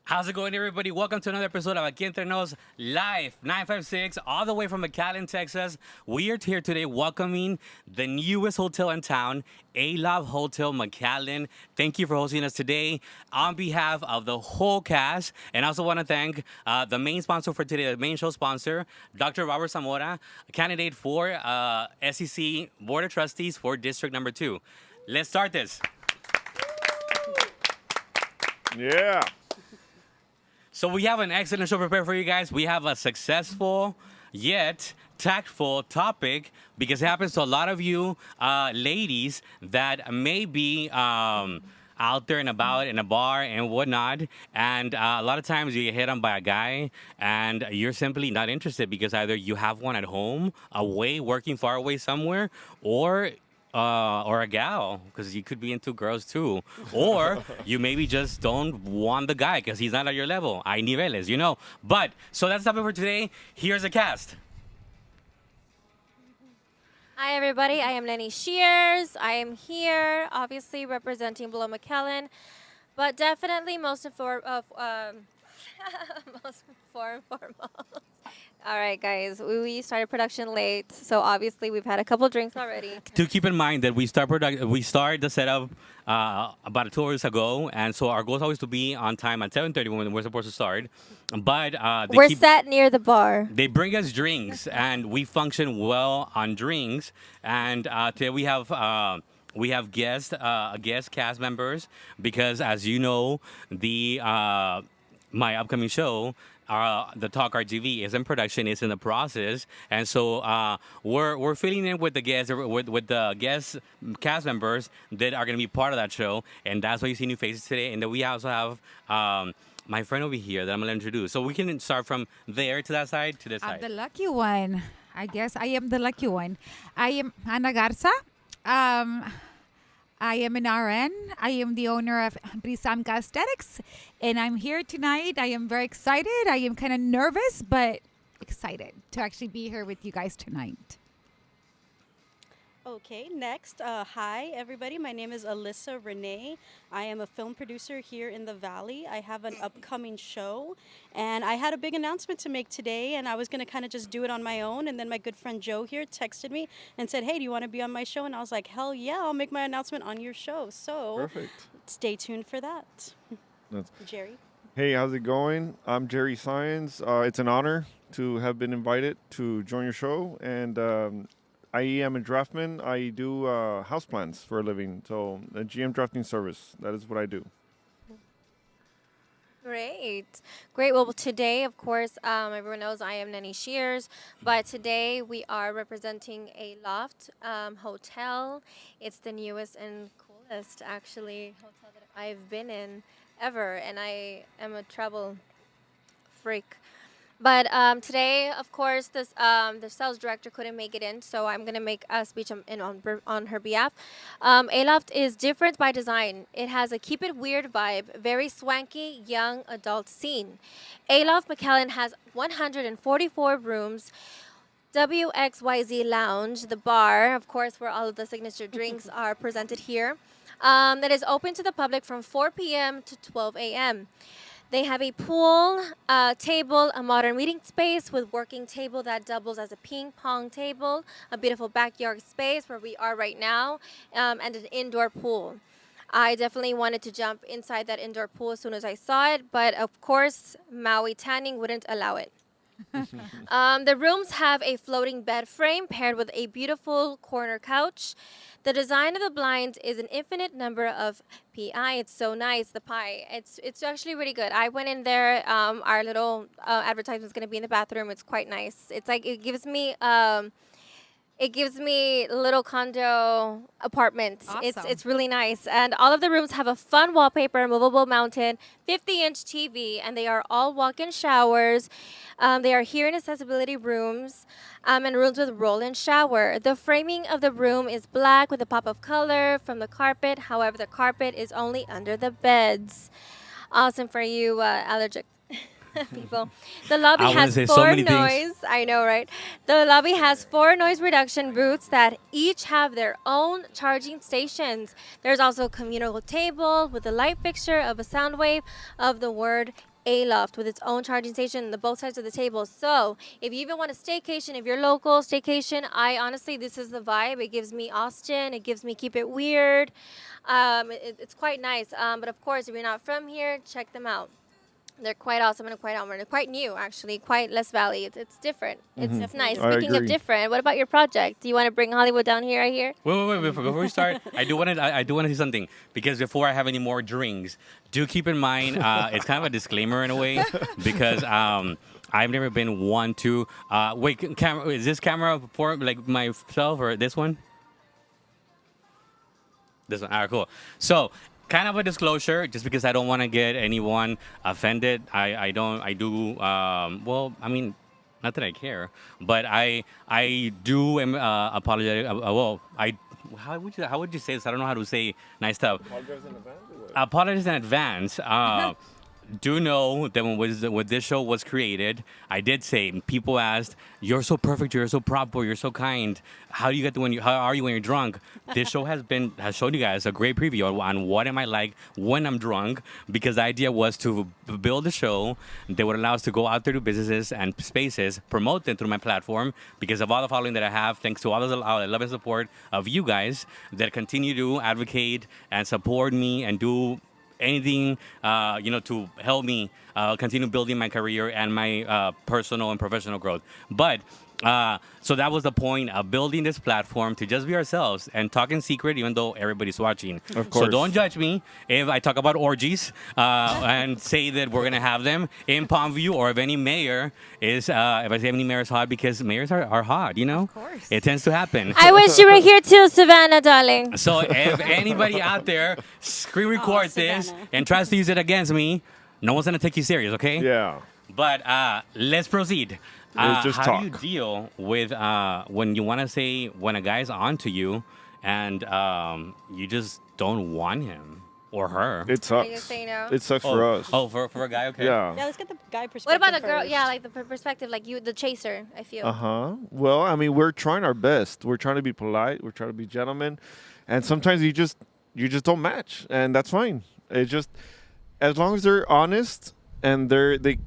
How's it going, everybody? Welcome to another episode of Aquí Entre Live 956, all the way from McAllen, Texas. We are here today welcoming the newest hotel in town, A-Love Hotel McAllen. Thank you for hosting us today on behalf of the whole cast. And I also want to thank the main sponsor for today, the main show sponsor, Dr. Robert Zamora, candidate for SEC Board of Trustees for District Number 2. Let's start this. Yeah. So we have an excellent show prepared for you guys. We have a successful yet tactful topic because it happens to a lot of you ladies that may be out there and about in a bar and whatnot. And a lot of times you get hit on by a guy and you're simply not interested because either you have one at home, away, working far away somewhere, or a gal, because you could be into girls too. Or you maybe just don't want the guy because he's not at your level. Hay niveles, you know. But, so that's the topic for today. Here's the cast. Hi, everybody. I am Lenny Shears. I am here, obviously representing Below McAllen, but definitely most most foremost. All right, guys. We started production late, so obviously we've had a couple drinks already. Do keep in mind that we start the setup about 2 hours ago, and so our goal is always to be on time at 7:30 when we're supposed to start. But We're sat near the bar. they bring us drinks, and we function well on drinks. And today we have guest cast members because, as you know, the my upcoming show, the Talk RTV, is in production, is in the process, and so we're filling in with the guests, with the guest cast members that are going to be part of that show, and that's why you see new faces today. And then we also have my friend over here that I'm going to introduce. So we can start from there to that side to this I'm side. the lucky one. I guess I am the lucky one. I am Ana Garza. I am an RN. I am the owner of Brisamka Aesthetics, and I'm here tonight. I am very excited. I am kind of nervous, but excited to actually be here with you guys tonight. Okay, next, hi everybody. My name is Alyssa Renee. I am a film producer here in the Valley. I have an upcoming show, and I had a big announcement to make today, and I was gonna kind of just do it on my own. And then my good friend Joe here texted me and said, "Hey, do you want to be on my show?" And I was like, "Hell yeah, I'll make my announcement on your show." So Perfect. stay tuned for that. That's- Jerry. Hey, how's it going? I'm Jerry Science. It's an honor to have been invited to join your show, and I am a draftman. I do house plans for a living, so a GM drafting service. That is what I do. Great. Great. Well, today, of course, everyone knows I am Nenny Shears, but today we are representing a loft hotel. It's the newest and coolest, actually, hotel that I've been in ever, and I am a travel freak. But today, of course, the sales director couldn't make it in, so I'm gonna make a speech on her behalf. Aloft is different by design. It has a keep it weird vibe, very swanky young adult scene. Aloft McAllen has 144 rooms. WXYZ Lounge, the bar, of course, where all of the signature drinks are presented here, that is open to the public from 4 p.m. to 12 a.m. They have a pool, table, a modern meeting space with working table that doubles as a ping pong table, a beautiful backyard space where we are right now, and an indoor pool. I definitely wanted to jump inside that indoor pool as soon as I saw it, but of course, Maui Tanning wouldn't allow it. The rooms have a floating bed frame paired with a beautiful corner couch. The design of the blinds is an infinite number of PI. It's so nice, the pie. It's actually really good. I went in there. Our little advertisement is going to be in the bathroom. It's quite nice. It's like it gives me little condo apartments. Awesome. It's really nice. And all of the rooms have a fun wallpaper, movable mountain, 50-inch TV, and they are all walk-in showers. They are here in accessibility rooms and rooms with roll-in shower. The framing of the room is black with a pop of color from the carpet. However, the carpet is only under the beds. Awesome for you allergic people. The lobby I wanna has say so four many things. noise. I know, right? The lobby has 4 noise reduction booths that each have their own charging stations. There's also a communal table with a light fixture of a sound wave of the word a loft with its own charging station on the both sides of the table. So if you even want a staycation, if you're local, staycation, I honestly, this is the vibe. It gives me Austin. It gives me Keep It Weird. It's quite nice. But of course, if you're not from here, check them out. They're quite awesome and quite new, actually, quite less Valley. It's different. It's nice. I Speaking of agree. different, what about your project? Do you want to bring Hollywood down here, I hear? Wait. Before we start, I do want to say something because before I have any more drinks, do keep in mind it's kind of a disclaimer in a way because I've never been one to wait. Camera is this camera for like myself or this one? This one. All right, cool. So, kind of a disclosure, just because I don't want to get anyone offended. I do. Well, I mean, not that I care, but I do am apologetic. Well, how would you say this? I don't know how to say nice stuff. Apologize in advance. Do know that when this show was created, I did say people asked, "You're so perfect, you're so proper, you're so kind. How do you get to how are you when you're drunk?" This show has shown you guys a great preview on what am I like when I'm drunk, because the idea was to build a show that would allow us to go out there to businesses and spaces, promote them through my platform because of all the following that I have, thanks to all the love and support of you guys that continue to advocate and support me and do anything to help me continue building my career and my personal and professional growth. But so that was the point of building this platform to just be ourselves and talk in secret, even though everybody's watching. Of So course. don't judge me if I talk about orgies and say that we're gonna have them in Palmview, or if any mayor is if I say any mayor is hot, because mayors are hot, you know. Of course. It tends to happen. I wish you were here too, Savannah, darling. So if anybody out there screen record this Savannah. and tries to use it against me, no one's gonna take you serious, okay? Yeah. But let's proceed. Let's just how do you talk. deal with when you want to say when a guy's onto you and you just don't want him or her? It sucks. just say no? It sucks for us. For a guy, okay. Yeah. Yeah, let's get the guy perspective. What about the girl? first. Yeah, like the perspective, like you, the chaser, I feel. Well, I mean, we're trying our best. We're trying to be polite. We're trying to be gentlemen, and sometimes you just don't match, and that's fine. It just as long as they're honest and they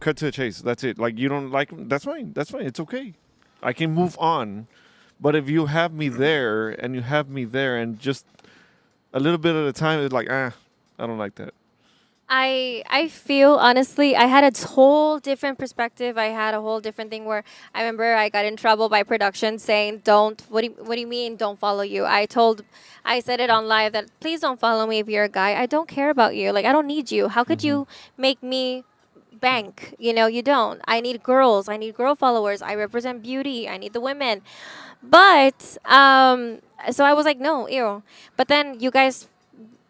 cut to the chase. That's it. Like you don't like them, that's fine. That's fine. It's okay. I can move on. But if you have me there and you have me there and just a little bit at a time, it's like I don't like that. I feel honestly I had a whole different perspective. I had a whole different thing where I remember I got in trouble by production saying what do you mean don't follow you? I said it on live that please don't follow me if you're a guy. I don't care about you. Like I don't need you. How could you make me bank? You don't. I need girls. I need girl followers. I represent beauty. I need the women. But so I was like no, ew. But then you guys,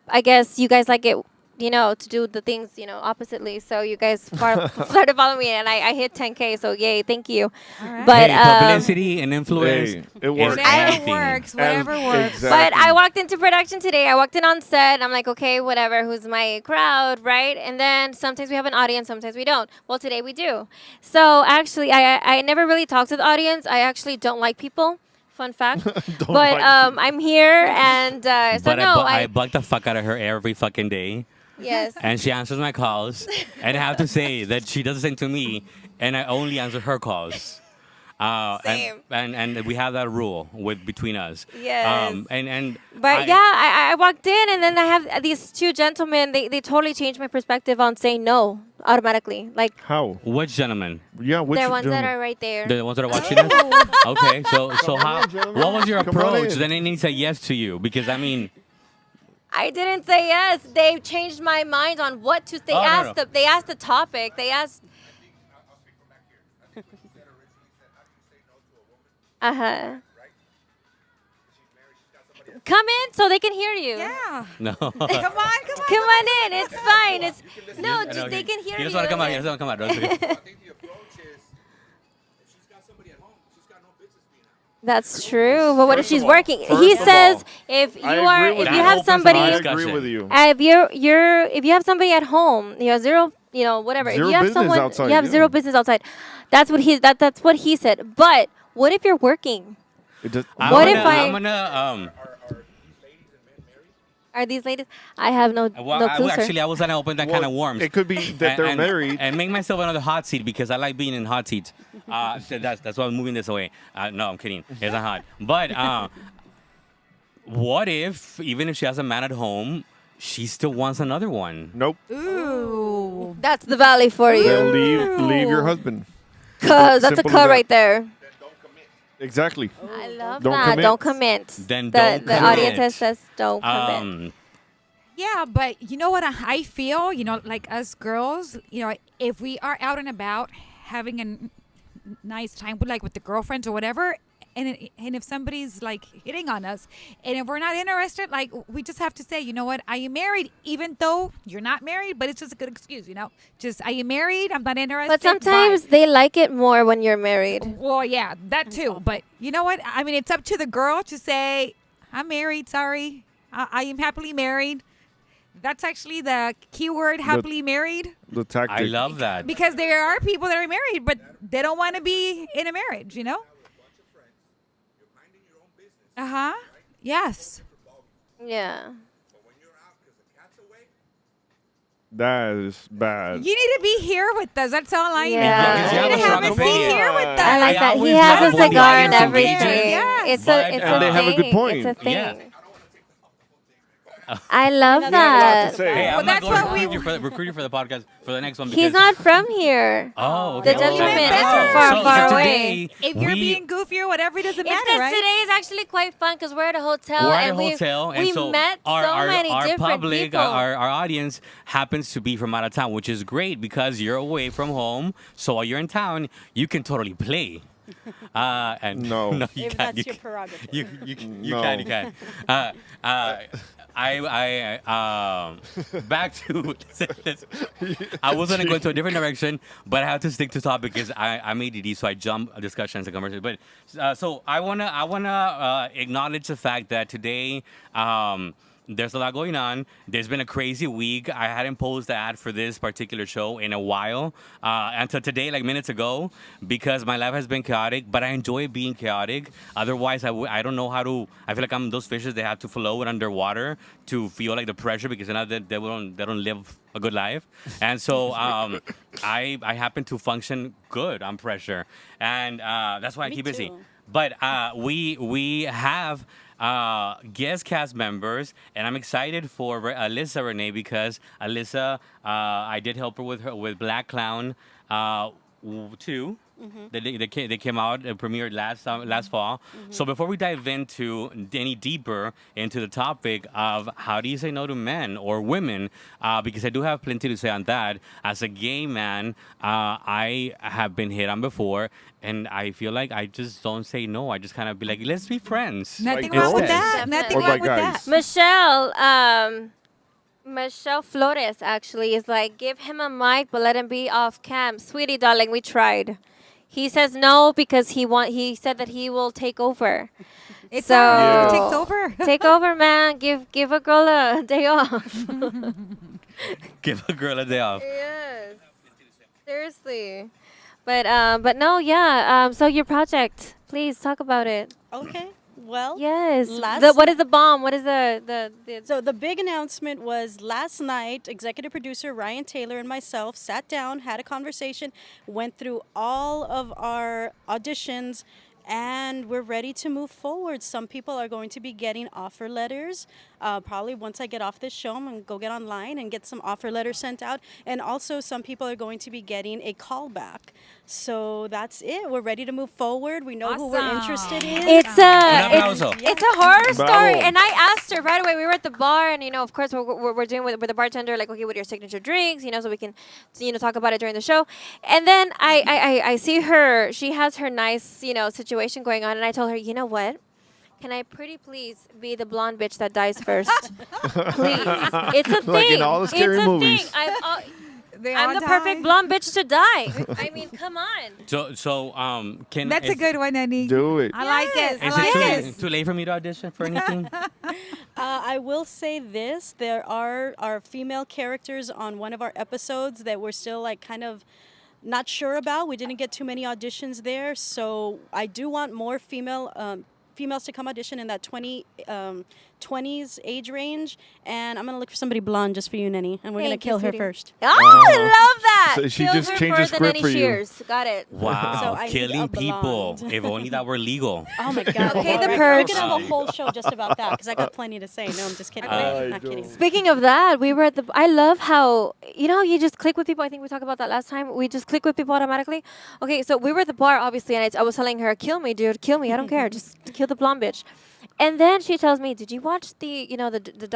I guess you guys like it, to do the things, oppositely. So you guys started following me, and I hit 10K. So yay, thank you. All right. But Hey, publicity and influence. Hey, it works. is Whatever everything. works. Whatever works. Exactly. But I walked into production today. I walked in on set. And I'm like, okay, whatever. Who's my crowd, right? And then sometimes we have an audience, sometimes we don't. Well, today we do. So actually, I never really talk to the audience. I actually don't like people. Fun fact. But like I'm here, and so But no, I bug the fuck out of her every fucking day. yes. And she answers my calls. And I have to say that she does the same to me, and I only answer her calls. Same. And we have that rule between us. Yes. I- But I walked in, and then I have these two gentlemen. They totally changed my perspective on saying no automatically. Like How? Which gentlemen? Yeah, which they're ones that gentleman? are right there. The ones that are watching us? Okay, so how? gentlemen. What was your Come on approach? in. Then they need to say yes to you because I mean, I didn't say yes. They changed my mind on what to. They Oh, no, asked no. they asked the topic. They asked. Come in so they can hear you. Yeah. no. Come on. Come on. Come on in. It's fine. It's no. I Just know they can hear He you. doesn't want to come out. He and doesn't want to come out. That's okay. I think the approach is if she's got somebody at home, she's got no business being out. That's true. But what if First she's of all- working? first He of says all, if you I are agree with if you. you That have opens somebody I up agree discussion. with you. if you have somebody at home, you have zero, whatever. Zero if you have business someone, outside, you have yeah. zero business outside. That's what he said. But what if you're working? It does, What if I- I'm gonna Are these ladies? I have no Well, no clue, sir. actually, I was gonna open that Well, can of worms. it could be that they're married. And make myself another hot seat because I like being in hot seats. So that's why I'm moving this away. No, I'm kidding. It's not hot. But what if even if she has a man at home, she still wants another one? Nope. Ooh. That's the valley for Then you. leave your husband. Cause that's a Simple as cut that. right there. Exactly. I love Don't that. commit. Don't commit. Then the don't the audience commit. says don't commit. Yeah, but you know what I feel? You know, like us girls, you know, if we are out and about having a nice time with the girlfriends or whatever, and if somebody's like hitting on us, and if we're not interested, like we just have to say, you know what, I am married, even though you're not married, but it's just a good excuse, you know. Just I am married, I'm not interested. But sometimes bye. they like it more when you're married. Well, yeah, that too. But you know what? I mean, it's up to the girl to say, I'm married, sorry. I am happily married. That's actually the key word, happily married. The tactic. I love that. Because there are people that are married, but they don't want to be in a marriage, you know? You're minding your own business. Uh-huh. Yes. Yeah. But when you're out because the cat's away, That is bad. You need to be here with us. That's all I Yeah. know. You You need to have have a a strong seat here with us. I like I that. He always has love a when the cigar and audience everything. engages. Yes. It's But- it's And a they have a good thing. point. It's a thing. Yeah. I love to that. say. Hey, Well, I'm not that's going to what we- recruit you for the podcast for the next one. He's because- not from here. Oh, The okay. gentleman is from far, far away. Today, If you're we- being goofy or whatever, it doesn't It's matter, because right? today is actually quite fun because we're at a hotel we're at and a hotel, we and so met so many our different public, people. our audience happens to be from out of town, which is great because you're away from home. So while you're in town, you can totally play. And No. you If can't. that's You your can. prerogative. You No. can. You can. Back to. I was gonna go into a different direction, but I have to stick to topic because I'm ADD, so I jump discussions and conversations. But so I wanna acknowledge the fact that today. There's a lot going on. There's been a crazy week. I hadn't posted the ad for this particular show in a while until today, like minutes ago, because my life has been chaotic. But I enjoy being chaotic. Otherwise, I don't know how to. I feel like I'm those fishes that have to float underwater to feel like the pressure because they don't live a good life. And so I happen to function good on pressure, and that's why I Me keep busy. too. But we have guest cast members, and I'm excited for Alyssa Renee because Alyssa, I did help her with Black Clown 2. They came out and premiered last fall. So before we dive into any deeper into the topic of how do you say no to men or women, because I do have plenty to say on that. As a gay man, I have been hit on before, and I feel like I just don't say no. I just kind of be like, let's be friends. Nothing Like wrong with girls? that. Nothing Or by wrong with guys? that. Michelle Flores actually is like, give him a mic, but let him be off cam. Sweetie, darling, we tried. He says no because he said that he will take over. It's So- all right. Yeah. It takes over. Take over, man. Give a girl a day off. Give a girl a day off. Yes. Seriously. But no, yeah. So your project, please talk about it. Okay. Well, Yes. Last- What is the bomb? What is the so the big announcement was last night. Executive producer Ryan Taylor and myself sat down, had a conversation, went through all of our auditions, and we're ready to move forward. Some people are going to be getting offer letters. Probably once I get off this show, I'm going to go get online and get some offer letters sent out. And also some people are going to be getting a callback. So that's it. We're ready to move forward. We know who we're Awesome. interested in. It's Un a aplauso. it's a horror Bravo. story, and I asked her right away. We were at the bar, and of course, we're doing with the bartender, like, okay, what are your signature drinks, so we can, talk about it during the show. And then I see her. She has her nice, situation going on, and I told her, you know what? Can I pretty please be the blonde bitch that dies first? Please, it's a thing. Like in all the scary it's a movies. thing. They I'm all the die. perfect blonde bitch to die. I mean, come on. So can That's a good one, Annie. Do it. I like it. I Is like it it. too late for me to audition for anything? I will say this: there are our female characters on one of our episodes that we're still like kind of not sure about. We didn't get too many auditions there, so I do want more female females to come audition in that 20s age range, and I'm gonna look for somebody blonde just for you, Nenny, and we're gonna Thank you, kill her sweetie. first. Oh, I love that. So she Kill just her changed the for script Nenny for you. Shears. Got it. Wow, So I need killing a people. blonde. If only that were legal. Oh my God! Okay, the Alright, purge. We could have a whole show just about that because I got plenty to say. No, I'm just kidding. Not kidding. Speaking of that, we were at the. I love how you just click with people. I think we talked about that last time. We just click with people automatically. Okay, so we were at the bar, obviously, and I was telling her, "Kill me, dude, kill me. I don't care. Just kill the blonde bitch." And then she tells me, "Did you watch the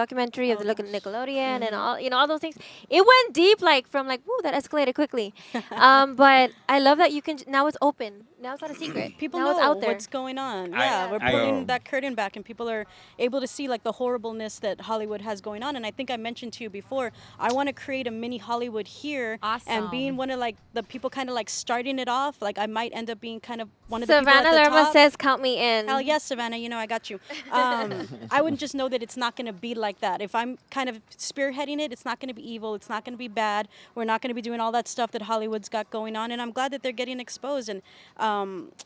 documentary of the Nickelodeon and all those things?" It went deep, from woo, that escalated quickly. But I love that you can now it's open. Now it's not a secret. People now know it's out there. what's going on. Yeah, we're I- pulling that curtain back, and people are able to see the horribleness that Hollywood has going on. And I think I mentioned to you before, I want to create a mini Hollywood here, and being one of the people kind of starting it off. I might end up being kind of one of the people Savannah at the Lerma top. says, "Count me in." Hell yes, Savannah. I got you. I would just know that it's not going to be like that. If I'm kind of spearheading it, it's not going to be evil. It's not going to be bad. We're not going to be doing all that stuff that Hollywood's got going on. And I'm glad that they're getting exposed. And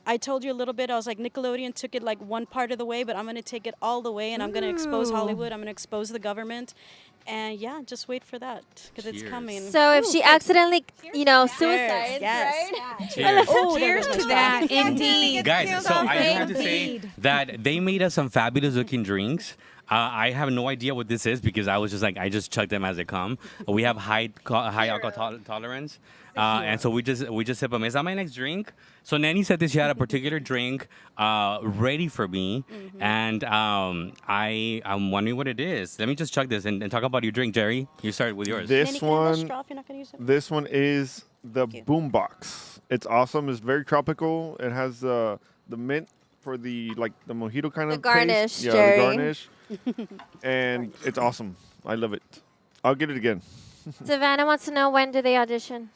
I told you a little bit. I was like, Nickelodeon took it one part of the way, but I'm going to take it all the way. And I'm going to expose Hollywood. I'm going to expose the government. And yeah, just wait for that because it's Cheers. coming. So if she accidentally, suicides, Yes. right? Cheers. Oh, Cheers to that, indeed. Guys, so I do have to say Indeed. that they made us some fabulous looking drinks. I have no idea what this is because I was just I just chugged them as they come. We have high alcohol tolerance, and so we just sip them. Is that my next drink? So Nanny said that she had a particular drink ready for me, and I'm wondering what it is. Let me just chug this and talk about your drink, Jerry. You start with yours. Nanny, This can I have a one, straw if you're not gonna use it? this one is the Boombox. It's awesome. It's very tropical. It has the mint for the the mojito kind The of garnish, taste. Yeah, Jerry. the garnish. And it's awesome. I love it. I'll get it again. Savannah wants to know, when do they audition?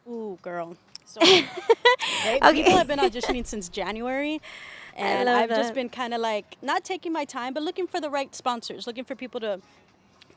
Ooh, girl. So Okay. people have been auditioning since January. And love I've just that. been kind of not taking my time, but looking for the right sponsors, looking for people to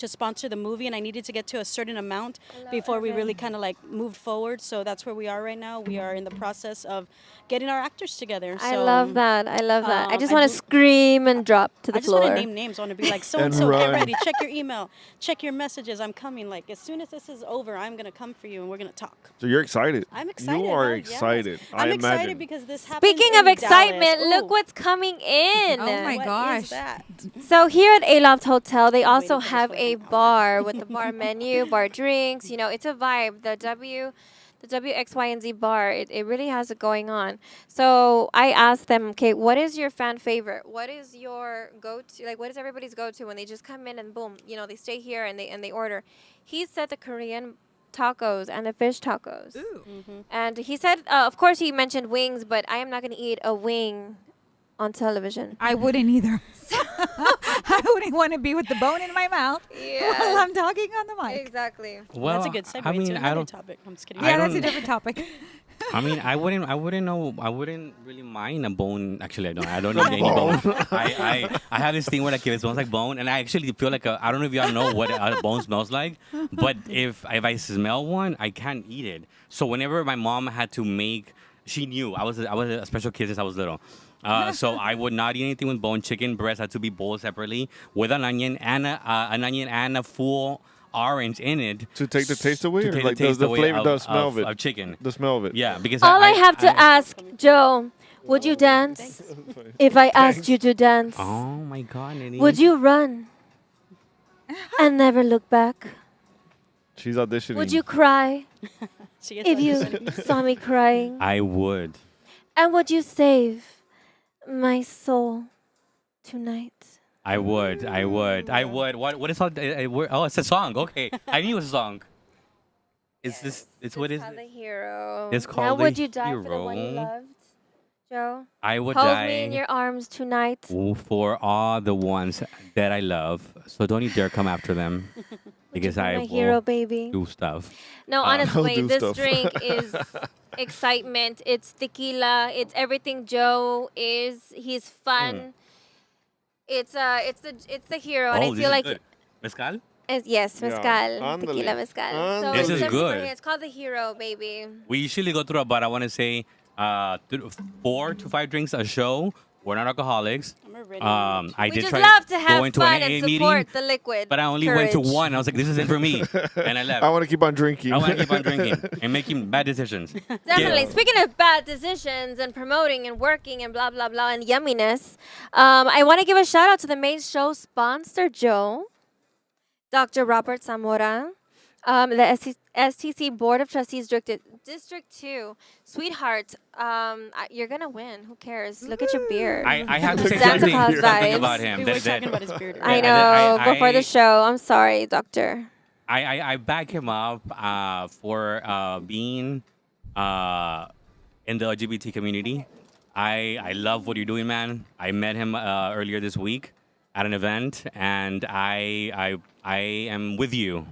sponsor the movie, and I needed to get to a certain amount before we really kind of moved forward. So that's where we are right now. We are in the process of getting our actors together. I So, love that. I love that. I just I want to do- scream and drop to the I just want floor. to name names. I want to be like, so and so, get run. ready, check your email, check your messages. I'm coming. As soon as this is over, I'm gonna come for you, and we're gonna talk. So you're excited. I'm excited. You are huh? Yes. excited. I'm I excited imagine. because this happens Speaking of in excitement, Dallas. look Ooh. what's coming in. Oh my What gosh. is that? So here at Aloft Hotel, they also for this have one a to come out. bar with the bar menu, bar drinks. It's a vibe. The W X Y and Z bar. It really has it going on. So I asked them, okay, what is your fan favorite? What is your go-to? What is everybody's go-to when they just come in and boom, they stay here and they order? He said the Korean tacos and the fish tacos. And he said, of course, he mentioned wings, but I am not going to eat a wing on television. I wouldn't either. I wouldn't want to be with the bone in my mouth while I'm talking on the mic. Exactly. Well, That's a good segue I mean, to I another don't. topic. I'm just kidding. I Yeah, that's a don't- different topic. I mean, I wouldn't know. I wouldn't really mind a bone. Actually, I don't need any bone. I have this thing where if it smells like bone, and I actually feel I don't know if y'all know what a bone smells like, but if I smell one, I can't eat it. So whenever my mom had to make, she knew I was a special kid since I was little. So I would not eat anything with bone. Chicken breast had to be boiled separately with an onion and a full orange in it To take the taste away, to or take like the taste the away flavor, of, the smell of it, of chicken. the smell of it. Yeah, because All I have to ask, Joe, would you dance if I asked you to dance? Oh my God, Nini. Would you run and never look back? She's auditioning. Would you cry She is if you auditioning. saw me crying? I would. And would you save my soul tonight? I would. What is all? Oh, it's a song. Okay, I knew it was a song. Is this? It's what is called it? the hero. It's Now called would The you die for the one you Hero. loved, Joe? I would Hold die me in your arms tonight. for all the ones that I love. So don't you dare come after them, because Be I my will hero, baby. do stuff. No, I'll honestly, do this stuff. drink is excitement. It's tequila. It's everything Joe is. He's fun. It's the hero, and I this feel is like good. Mezcal? yes, Yeah. mezcal, Ándale. tequila mezcal. So Ándale. This it's is everything good. for him. It's called the hero, baby. We usually go through about, I want to say, 4 to 5 drinks a show We're not alcoholics. I'm a Renee. I We did just try love to have going to fun an AA and meeting, support the liquid. but I only went to courage. one. I was like, this isn't for me, and I left. I want to keep on drinking. I want to keep on drinking and making bad decisions. Definitely. Yeah. Speaking of bad decisions and promoting and working and blah blah blah and yumminess, I want to give a shout out to the main show sponsor, Joe, Dr. Robert Zamora, the STC Board of Trustees District 2, sweetheart. You're gonna win. Who cares? Look at your beard. I have to say Santa something, Claus something vibes. about him. We were talking about his beard. I I- know. I- before the show. I'm sorry, doctor. I back him up for being in the LGBT community. I love what you're doing, man. I met him earlier this week at an event, and I am with you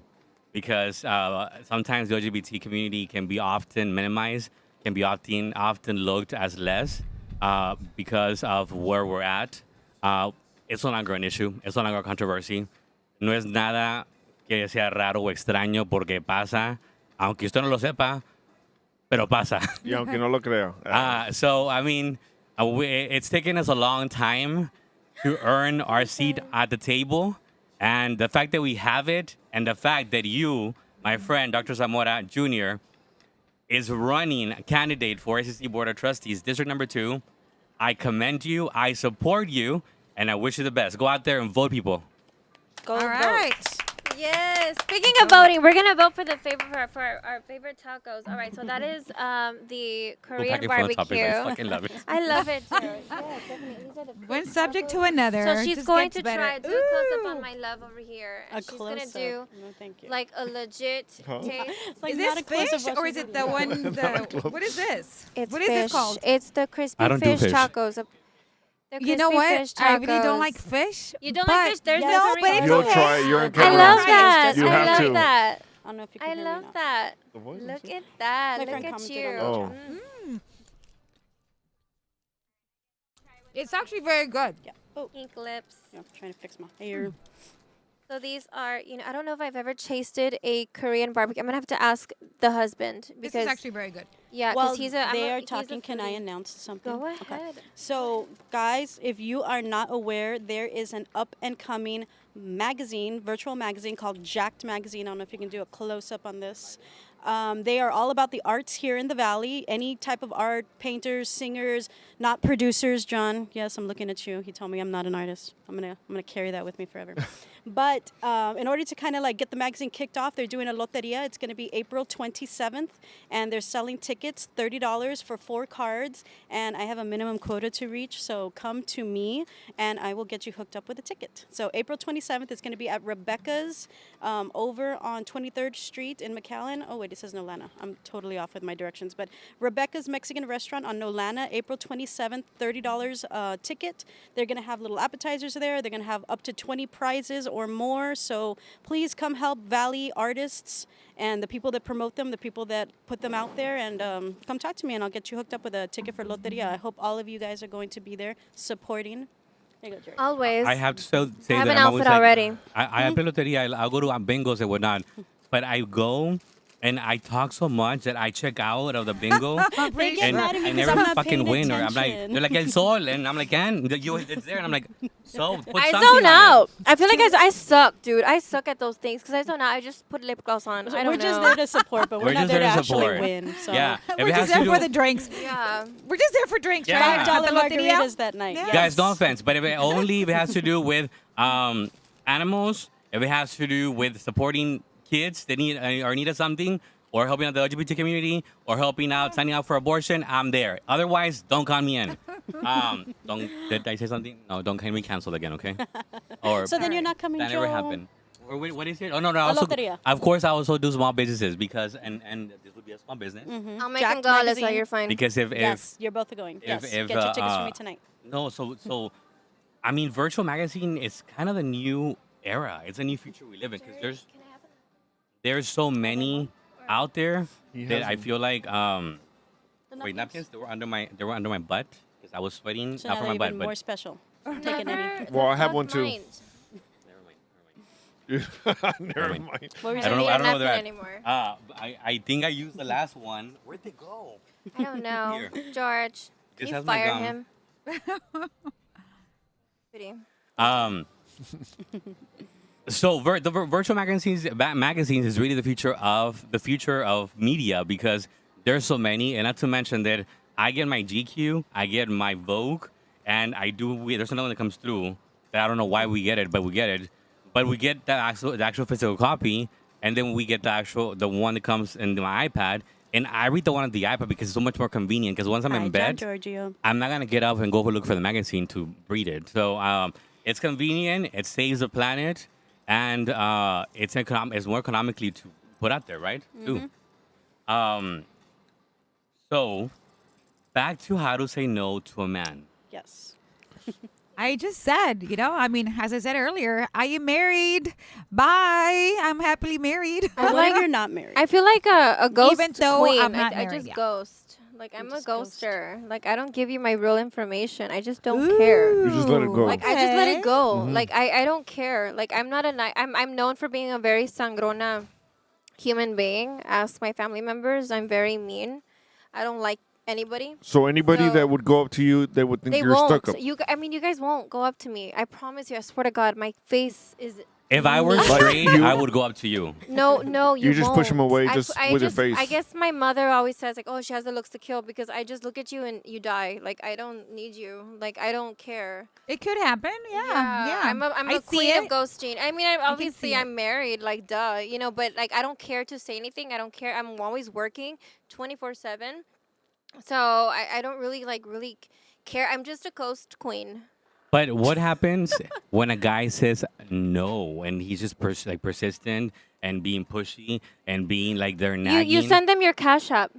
because sometimes the LGBT community can be often minimized, can be often looked as less because of where we're at. It's no longer an issue. It's no longer a controversy. No es nada que sea raro o extraño porque pasa, aunque usted no lo sepa, pero pasa. Y aunque no lo crea. So, I mean, it's taken us a long time to earn our seat at the table. And the fact that we have it, and the fact that you, my friend, Dr. Zamora Jr., is running a candidate for SEC Board of Trustees, District Number 2, I commend you, I support you, and I wish you the best. Go out there and vote, people. Go All vote. right. Yes. Speaking of voting, we're gonna vote for the for our favorite tacos. All right. So that is the Korean Don't pack it full of barbecue. toppings. I fucking love it. I love it too. Yeah, definitely. These are the One best subject to tacos. another. So she's Just going gets to better. try do a close up on Ooh. my love over here. A And she's gonna close-up. do No, thank you. like a legit Huh? taste. It's like Is not this a close-up fish what or she's is it doing. the one? What is this? It's what fish. is this called? It's the crispy I don't do fish. tacos. The You know crispy what? fish I really don't tacos. like fish. You don't like but- fish? There's the no, but Korean it's You'll okay. try it. You're in I Canada. love It's that. just You I have love to. that. I don't know if you can I hear me love now. that. The voice Look is- at that. My Look friend at commented you. on the Oh. chat. It's actually very good. Yeah. Oh, Pink lips. yeah, I'm trying to fix my hair. So these are, I don't know if I've ever tasted a Korean barbecue. I'm gonna have to ask the husband This because is actually very good. yeah, because Well, he's a. they are he's a talking. Can I foodie. announce something? Go Okay. ahead. So, guys, if you are not aware, there is an up and coming magazine, virtual magazine called Jacked Magazine. I don't know if you can do a close up on this. They are all about the arts here in the Valley. Any type of art, painters, singers, not producers. John, yes, I'm looking at you. He told me I'm not an artist. I'm gonna carry that with me forever. But in order to kind of like get the magazine kicked off, they're doing a loteria. It's going to be April 27th, and they're selling tickets, $30 for 4 cards. And I have a minimum quota to reach, so come to me, and I will get you hooked up with a ticket. So April 27th is going to be at Rebecca's over on 23rd Street in McAllen. Oh wait, it says Nolana. I'm totally off with my directions, but Rebecca's Mexican Restaurant on Nolana, April 27th, $30 ticket. They're going to have little appetizers there. They're going to have up to 20 prizes or more. So please come help Valley artists and the people that promote them, the people that put them out there, and come talk to me, and I'll get you hooked up with a ticket for Loteria. I hope all of you guys are going to be there supporting. There you go, Jerry. Always. I have to say I have that an I'm always outfit like, already. I play loteria. I'll go to bingos and whatnot, but I go and I talk so much that I check out of the bingo. They get And mad at me I because never I'm not fucking paying win, or I'm like, attention. they're like El Sol, and I'm like, it's there, and I'm like, so put I something zone on out. I feel like I suck, dude. I suck at those things because I zone out. I just put lip gloss on. I don't We're know. just there to support, but we're, We're not just there to there to actually support. win. So. Yeah, if We're it has just to there do, for the drinks. Yeah. We're just there for drinks, Yeah. right? $5 At the loteria. margaritas that night. Yeah. Yes. guys, no offense, but if it has to do with animals, if it has to do with supporting kids that need or needed something, or helping out the LGBT community, or helping out, signing out for abortion, I'm there. Otherwise, don't call me in. Did I say something? No, don't get me canceled again, okay? Or So then you're not coming, that never Joe? happened. Or wait, what is it? Oh no, no. A Also, loteria. of course, I also do small businesses because and this would be a small business I'll make Jacked him go. Let's magazine. you're fine. because if Yes, you're both going. if- Yes, if, get your tickets for uh, me tonight. no, so I mean, virtual magazine is kind of the new era. It's a new future we live in because there's so many out there He that has I them. feel like The wait, napkins they were under my butt because I was sweating So not now from they're my butt, even but more special. Take it, Eddie. Well, I have one too. never mind. Never mind. mind. What were you I don't know. saying? I don't know where Napkin they're at. anymore. I think I used the last one. Where'd they go? I don't know. Here. George, This can you has my fire gum. him? Pretty. Um, so virtual magazines is really the future of media because there's so many, and not to mention that I get my GQ, I get my Vogue, and there's another one that comes through that I don't know why we get it, but we get it. But we get the actual physical copy, and then we get the one that comes in my iPad. And I read the one on the iPad because it's so much more convenient. Because once I'm in bed, Giorgio. I'm not gonna get up and go look for the magazine to read it. So it's convenient. It saves the planet, and it's more economically to put out there, right? Too. So back to how to say no to a man. Yes. I just said, I mean, as I said earlier, I am married. Bye. I'm happily married. Or what if you're not married? I feel like a ghost Even though queen. I'm not I married, just yeah. ghost. Like I'm a just ghost. ghoster. Like I don't give you my real information. I just don't care. You just let it go. Like I just let it Okay. go. Like I don't care. Like I'm not I'm known for being a very sangrona human being. Ask my family members. I'm very mean. I don't like anybody. So anybody So- that would go up to you, they would think They you're won't. stuck up. You guys won't go up to me. I promise you. I swear to God, my face is. If I were mean. straight, you- I would go up to you. No, you You just push 'em won't. away I just I with your just- face. I guess my mother always says like, "Oh, she has the looks to kill," because I just look at you and you die. Like I don't need you. Like I don't care. It could happen. Yeah. I'm a I queen see of it. ghosting. I mean, obviously see it. I'm married. Like duh, But like I don't care to say anything. I don't care. I'm always working, 24/7. So I don't really care. I'm just a ghost queen. But what happens when a guy says no and he's just persistent and being pushy and being like they're nagging? You send them your cash app.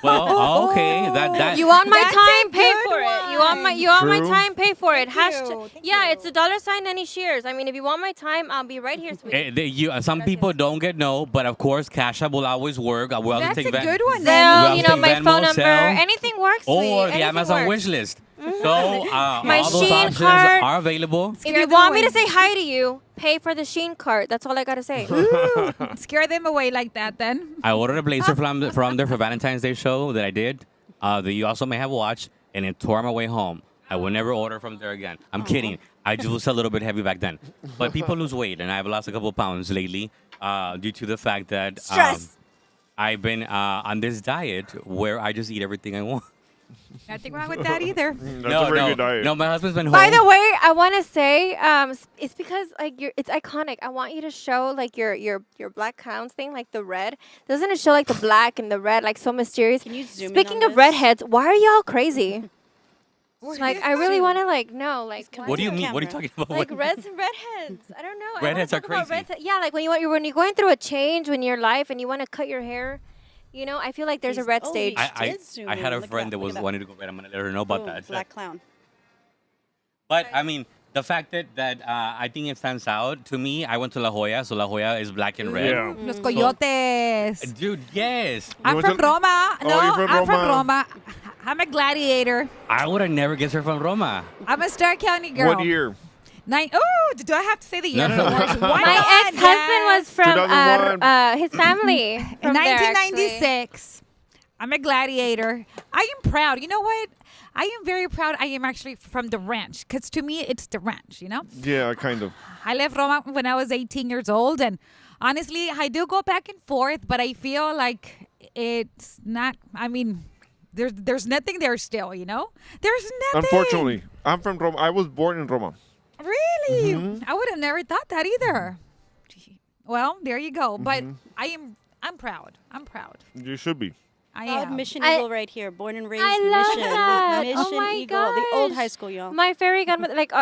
Well, okay, that You want my That's a time? Pay good for it. You want my True. time? Pay for it. Thank Hashtag. you. Thank Yeah, you. it's $sign any shares. I mean, if you want my time, I'll be right here, sweetie. some people don't get no, but of course, Cash App will always work. I will also That's take a Ven- good one, We Zelle, also you know, take my Venmo, phone number, Zelle, anything works. or sweet. the Anything Amazon works. wish list. So My all those Shein options card. are available. If Scare you them want me away. to say hi to you, pay for the Sheen card. That's all I gotta say. Scare them away like that then. I ordered a blazer from there for Valentine's Day show that I did. That you also may have watched, and it tore my way home. I will never order from there again. I'm kidding. I just was a little bit heavy back then. But people lose weight, and I've lost a couple of pounds lately due to the fact that Stress. I've been on this diet where I just eat everything I want. Nothing wrong with that either. That's a very good diet. No, my husband's been home. By the way, I want to say, it's because like it's iconic. I want you to show like your black crowns thing, like the red. Doesn't it show like the black and the red, like so mysterious? Can you zoom in Speaking on of this? redheads, why are y'all crazy? We're Like I here really to- want to like know like why What do you are- mean? What are you Camera. talking about? like What- reds and redheads. I don't know. Redheads I are wanna talk about crazy. Yeah, like when you're going through a change in your life and you want to cut your hair. I feel like there's a He's- red oh, stage. he did zoom I had a in. Look at friend that that, look was at that. wanting to go red. I'm gonna let her know about Boom, that. Black clown. But I mean, the fact that I think it stands out to me. I went to La Jolla, so La Jolla is black and red. Yeah. Los coyotes. Dude, yes. I'm went from to- Roma. Oh, No, you're from I'm from Roma. Roma. I'm a gladiator. I would have never guessed her from Roma. I'm a Stark County girl. What year? Oh, do I have to say the year? No, no, no. Why My not? ex-husband was from 2001. his family. In From there, actually. 1996. I'm a gladiator. I am proud. You know what? I am very proud. I am actually from the ranch because to me, it's the ranch, Yeah, kind of. I left Roma when I was 18 years old. And honestly, I do go back and forth, but I feel like it's not, there's nothing there still, There's nothing. Unfortunately, I'm from Roma. I was born in Roma. Really? Mm-hmm. I would have never thought that either. Well, there you go. But Mm-hmm. I'm proud. I'm proud. You should be. I Proud am. Mission I- Eagle right here. Born and raised I love Mission. that. Mission Oh my Eagle. The old gosh. high school, y'all. My fairy godmother, like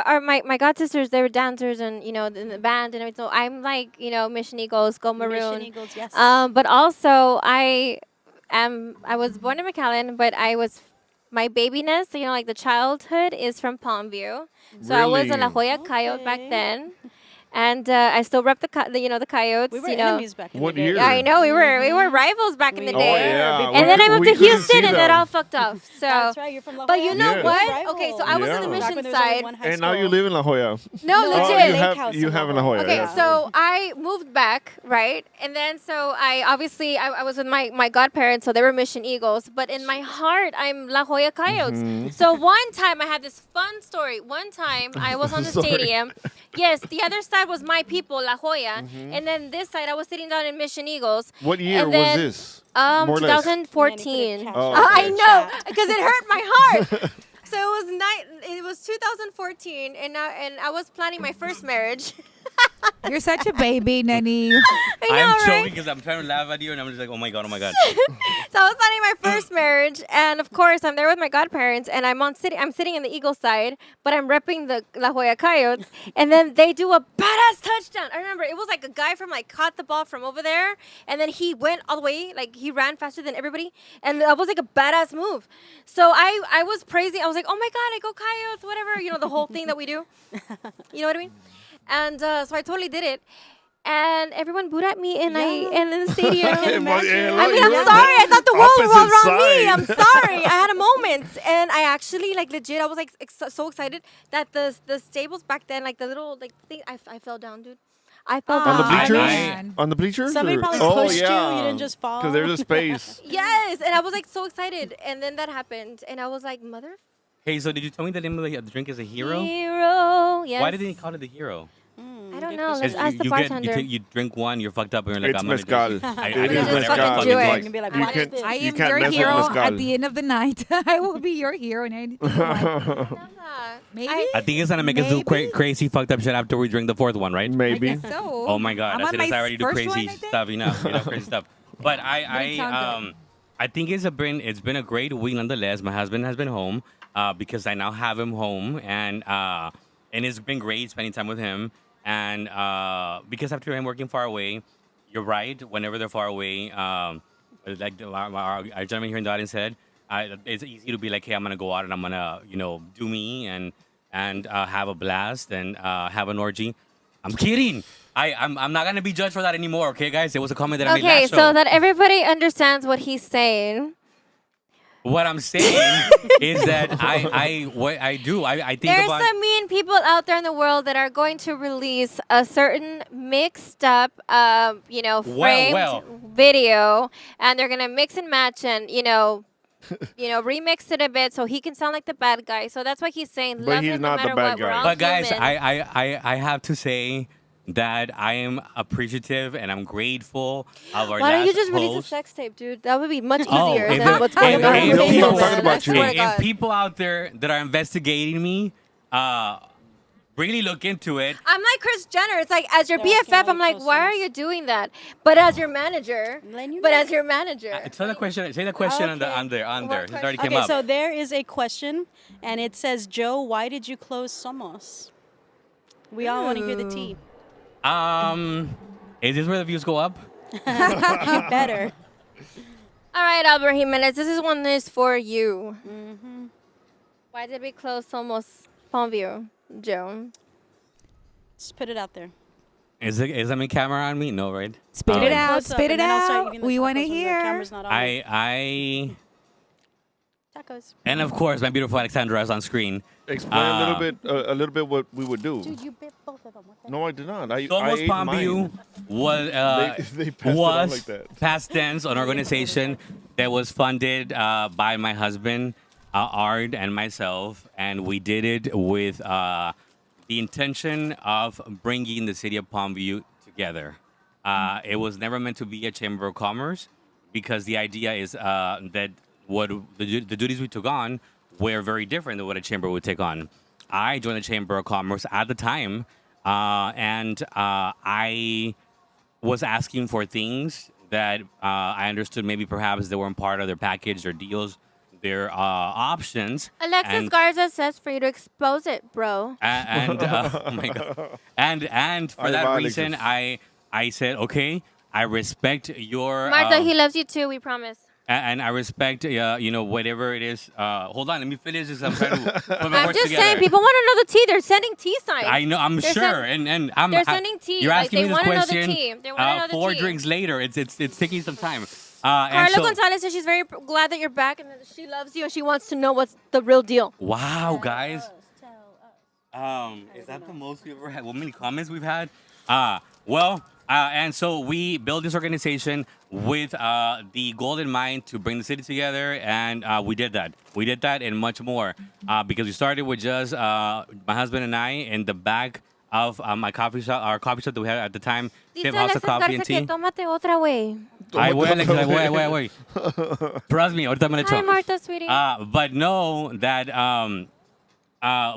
my god sisters, they were dancers and in the band and everything. So I'm like Mission Eagles, go maroon. Mission Eagles, yes. But also I was born in McAllen, but my babyness, like the childhood is from Palmview. So I was a La Really? Jolla Coyote back Okay. then. and I still rep the Coyotes. We were you know. enemies back in What the day. year? Yeah, I know we were rivals back in the We day. were. yeah. And then I moved to We couldn't Houston, see and that them. all fucked off. So, That's right. You're from La but Jolla. you know Yes. what? Okay, so I was on the Yeah. Back mission when there was only side. one high And now school. you live in La Jolla. No, No, legit. Lake you have House you in have in La La Jolla. Jolla. Okay, yeah. so I moved back, right? And then so I obviously I was with my godparents, so they were Mission Eagles. But in my heart, I'm La Jolla Coyotes. Mm-hmm. So one time I had this fun story. One time I was on the Sorry. stadium. Yes, the other side was my people, La Jolla, Mm-hmm. and then this side I was sitting down in Mission Eagles. What year And was then, this? More or less. 2014. Oh, I okay. know, because it hurt my heart. So it was 2014, and I was planning my first marriage. You're such a baby, Nanny. I know, I'm right? choking because I'm trying to laugh at you, and I'm just like, oh my god, oh my god. So I was planning my first marriage, and of course I'm there with my godparents, and I'm sitting in the Eagle side, but I'm repping the La Jolla Coyotes, and then they do a badass touchdown. I remember it was like a guy from caught the ball from over there, and then he went all the way, like he ran faster than everybody, and that was like a badass move. So I was praising. I was like, oh my god, I go Coyotes, whatever, the whole thing that we do. You know what I mean? And so I totally did it. And everyone booed at me and in the stadium. Hey, but, yeah, I mean, look, I'm you're sorry. I thought the world opposite revolved around me. side. I'm sorry. I had a moment, and I actually legit. I was so excited that the stables back then, the little thing, I fell down, dude. I fell On the down. bleachers? man. On the bleachers? Somebody or- probably oh, pushed you. yeah. You didn't just fall. Because there's a space. Yes, and I was so excited, and then that happened, and I was like, mother. Hey, so did you tell me the name of the drink is a hero? Hero. Yes. Why did they call it the hero? I don't good know. question. Let's ask the you bartender. you drink one, you're fucked up, and you're like, It's I'm gonna mezcal. drink. It is whatever mezcal. fucking Do it. like- You can be like, You what is can't- this? I You am can't your mess with hero mezcal. at the end of the night. I will be your hero and anything you want. Maybe? I think it's gonna make us do Maybe? crazy fucked up shit after we drink the fourth one, right? Maybe. So. Oh my god, I'm I on said my it's already do first crazy one, I think. stuff, crazy stuff. But I think it's been a great week nonetheless. My husband has been home because I now have him home, and it's been great spending time with him. And because after him working far away, you're right. Whenever they're far away, like our gentleman here in the audience said, it's easy to be like, hey, I'm gonna go out and I'm gonna do me and have a blast and have an orgy. I'm kidding. I'm not gonna be judged for that anymore. Okay, guys, it was a comment that I made Okay, last show. so that everybody understands what he's saying. What I'm saying is that what I do, I think There's about. some mean people out there in the world that are going to release a certain mixed up, framed well. video, and they're gonna mix and match and remix it a bit so he can sound like the bad guy. So that's why he's saying But love he's him no not the matter bad what. We're guy. all But guys, human. I have to say that I am appreciative and I'm grateful of our Why don't you last just release a post. sex tape, dude? That would be much easier Oh, than if- what's going if- on. if with They'll Facebook, start people- talking man. about I you. swear to If God. people out there that are investigating me, really look into it. I'm like Kris Jenner. It's like as your Yeah, BFF, I'm Kelly like, why are Clarkson's. you doing that? But as your manager, Letting you but know. as your manager, Say the question. Say the question on Okay. there. What It already came Okay, up. so there is a question, and it says, Joe, why did you close Somos? We all want to hear the tea. Is this where the views go up? You better. all right, Albert Jimenez, this one is for you. Why did we close Somos Palmview, Joe? Just put it out there. Is the main camera on me? No, right? Spit it out. Close up, Spit and it then I'll start out. eating the We tacos want to when the hear. camera's not on. I Tacos. and of course my beautiful Alexandra is on screen. Explain a little bit what we would do. Dude, you bit both of them. What the No, I did not. I Somos ate Palmview mine. was They passed it on like that. past tense, an organization that was funded by my husband, Ard, and myself, and we did it with the intention of bringing the city of Palmview together. It was never meant to be a chamber of commerce because the idea is that what the duties we took on were very different than what a chamber would take on. I joined the Chamber of Commerce at the time, and I was asking for things that I understood maybe perhaps they weren't part of their package, their deals, their options. Alexis and, Garza says for you to expose it, bro. and oh my god, and for Ahí that va, reason, Alexis. I said, okay, I respect your Martha, he loves you too. We promise. and I respect, whatever it is. Hold on, let me finish this. I'm trying to put my I'm words just together. saying, people want to know the tea. They're sending tea signs. I know, I'm They're sure, and I'm. they're sending tea. You're Like, asking they me this wanna know the question. tea. They wanna know the 4 tea. drinks later, it's taking some time. And Carla so, Gonzalez says she's very glad that you're back and that she loves you and she wants to know what's the real deal. wow, guys. Is that the most we've ever had? What many comments we've had? And so we built this organization with the goal in mind to bring the city together, and we did that. We did that and much more because we started with just my husband and I in the back of my coffee shop, our coffee shop that we had at the time, Dice Safe House of Alexis Coffee and Garza que Tea. tómate otra, güey. Ay, güey, Alexa, güey. Trust me, ahorita me lo Hi, echo. Martha, sweetie. But know that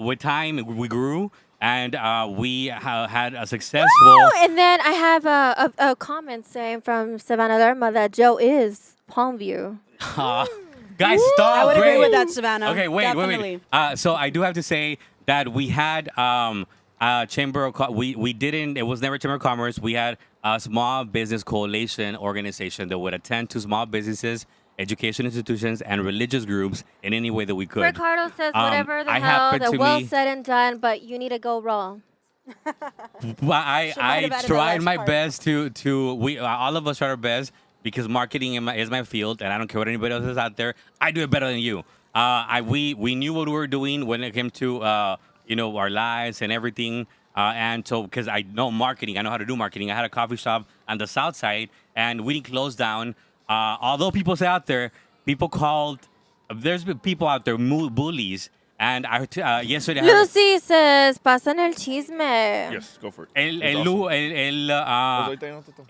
with time we grew and we had a successful. Oh, and then I have a comment saying from Savannah Dharma that Joe is Palmview. Guys, stop! I would agree great. with that, Savannah. Okay, wait. Definitely. So I do have to say that we had chamber of we didn't. It was never chamber of commerce. We had a small business coalition organization that would attend to small businesses, education institutions, and religious groups in any way that we could. Ricardo says whatever the I hell, happen the to well be- said and done, but you need to go raw. Well, She might have I added the tried last my part. best to we all of us tried our best because marketing is my field, and I don't care what anybody else is out there. I do it better than you. We knew what we were doing when it came to our lives and everything. And so, because I know marketing, I know how to do marketing. I had a coffee shop on the south side, and we didn't close down. Although people say out there, people called. There's been people out there bullies, and yesterday. I heard- Lucy says, pasan el chisme. Yes, go for it. El, It's el, awesome. lu- el, Pues ahorita ya no te toca.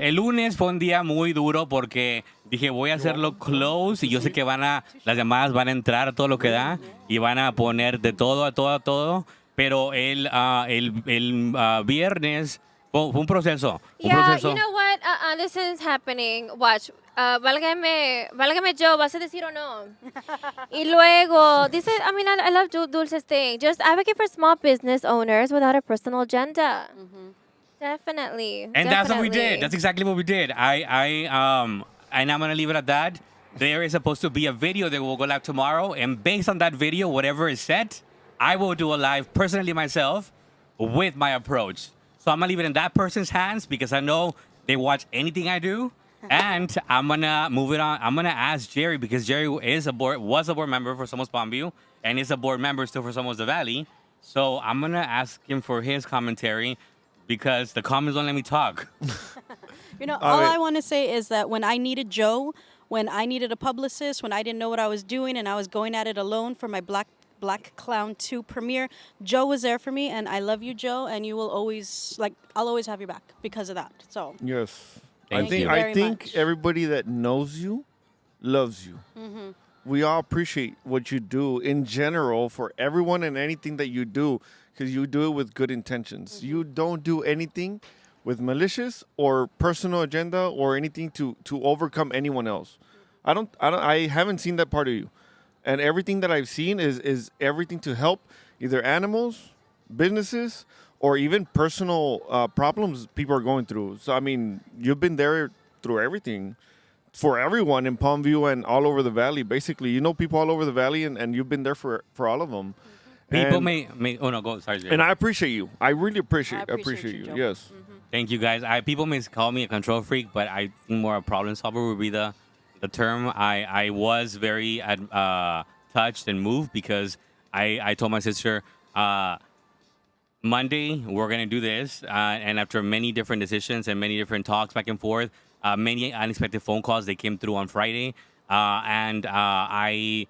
el lunes fue un día muy duro porque dije voy a hacerlo close y yo sé que las llamadas van a entrar a todo lo que da y van a poner de todo a todo, pero el viernes fue un proceso. Yeah, you know what? This is happening. Watch. Válgame Joe, ¿vas a decir o no? Y luego, dice, I love Dulce's thing. Just advocate for small business owners without a personal agenda. Definitely. And that's what we definitely. did. That's exactly what we did. And I'm gonna leave it at that. There is supposed to be a video that will go live tomorrow, and based on that video, whatever is said, I will do a live personally myself with my approach. So I'm gonna leave it in that person's hands because I know they watch anything I do, and I'm gonna move it on. I'm gonna ask Jerry because Jerry was a board member for Somos Palmview and is a board member still for Somos the Valley. So I'm gonna ask him for his commentary because the comments don't let me talk. All I want to say is that when I needed Joe, when I needed a publicist, when I didn't know what I was doing and I was going at it alone for my Black Clown 2 premiere, Joe was there for me, and I love you, Joe, and you will always, I'll always have your back because of that. So, Yes. Thank you. I very think much. everybody that knows you loves you. We all appreciate what you do in general for everyone and anything that you do because you do it with good intentions. You don't do anything with malicious or personal agenda or anything to overcome anyone else. I haven't seen that part of you. And everything that I've seen is everything to help either animals, businesses, or even personal problems people are going through. So, I mean, you've been there through everything for everyone in Palmview and all over the valley, basically. You know people all over the valley, and you've been there for all of them. People and, may oh no, go sorry. Jerry. and I appreciate you. I really appreciate I appreciate you, you. Joe. Yes. Thank you guys. People may call me a control freak, but I think more a problem solver would be the term. I was very touched and moved because I told my sister Monday we're gonna do this, and after many different decisions and many different talks back and forth, many unexpected phone calls they came through on Friday, and we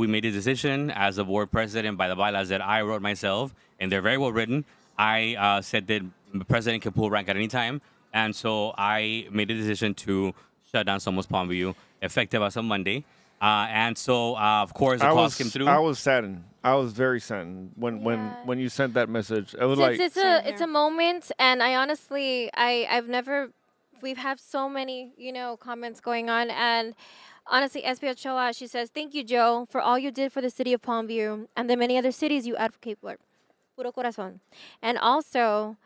made a decision as a board president by the bylaws that I wrote myself, and they're very well written. I said that the president can pull rank at any time, and so I made a decision to shut down Somos Palmview effective as of Monday. And so, of course, the calls came through. I was saddened. I was very saddened when you sent that message. It was Since like it's a moment, and I honestly, we've had so many, comments going on, and honestly, SB Ochoa, she says, thank you, Joe, for all you did for the city of Palmview and the many other cities you advocate for. Puro corazón. And also,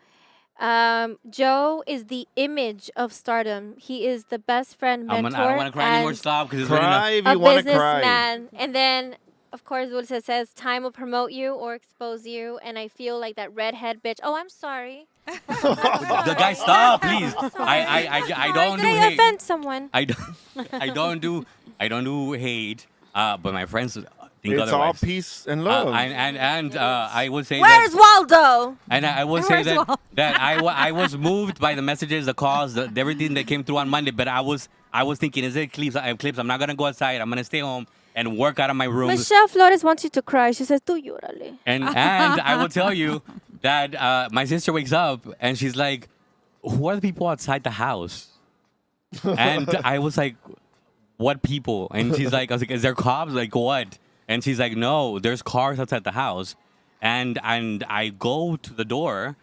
Joe is the image of stardom. He is the best friend, mentor, I don't want to cry anymore. and Stop, because it's been enough. Cry if a you want to cry. businessman. And then, of course, Dulce says, time will promote you or expose you. And I feel like that redhead bitch. Oh, I'm sorry. The guy, stop, please. I don't do Did I hate. offend someone? I don't. I don't do hate. But my friends think It's all otherwise. peace and love. I would say Where's that. Waldo? And I would say Where's that Wal? I was moved by the messages, the calls, everything that came through on Monday. But I was thinking, is it clips? Clips. I'm not gonna go outside. I'm gonna stay home and work out of my room. Michelle Flores wants you to cry. She says, tú llórale. And I will tell you that my sister wakes up and she's like, "Who are the people outside the house?" And I was like, "What people?" And she's like, "I was like, is there cops? Like what?" And she's like, "No, there's cars outside the house." And I go to the door,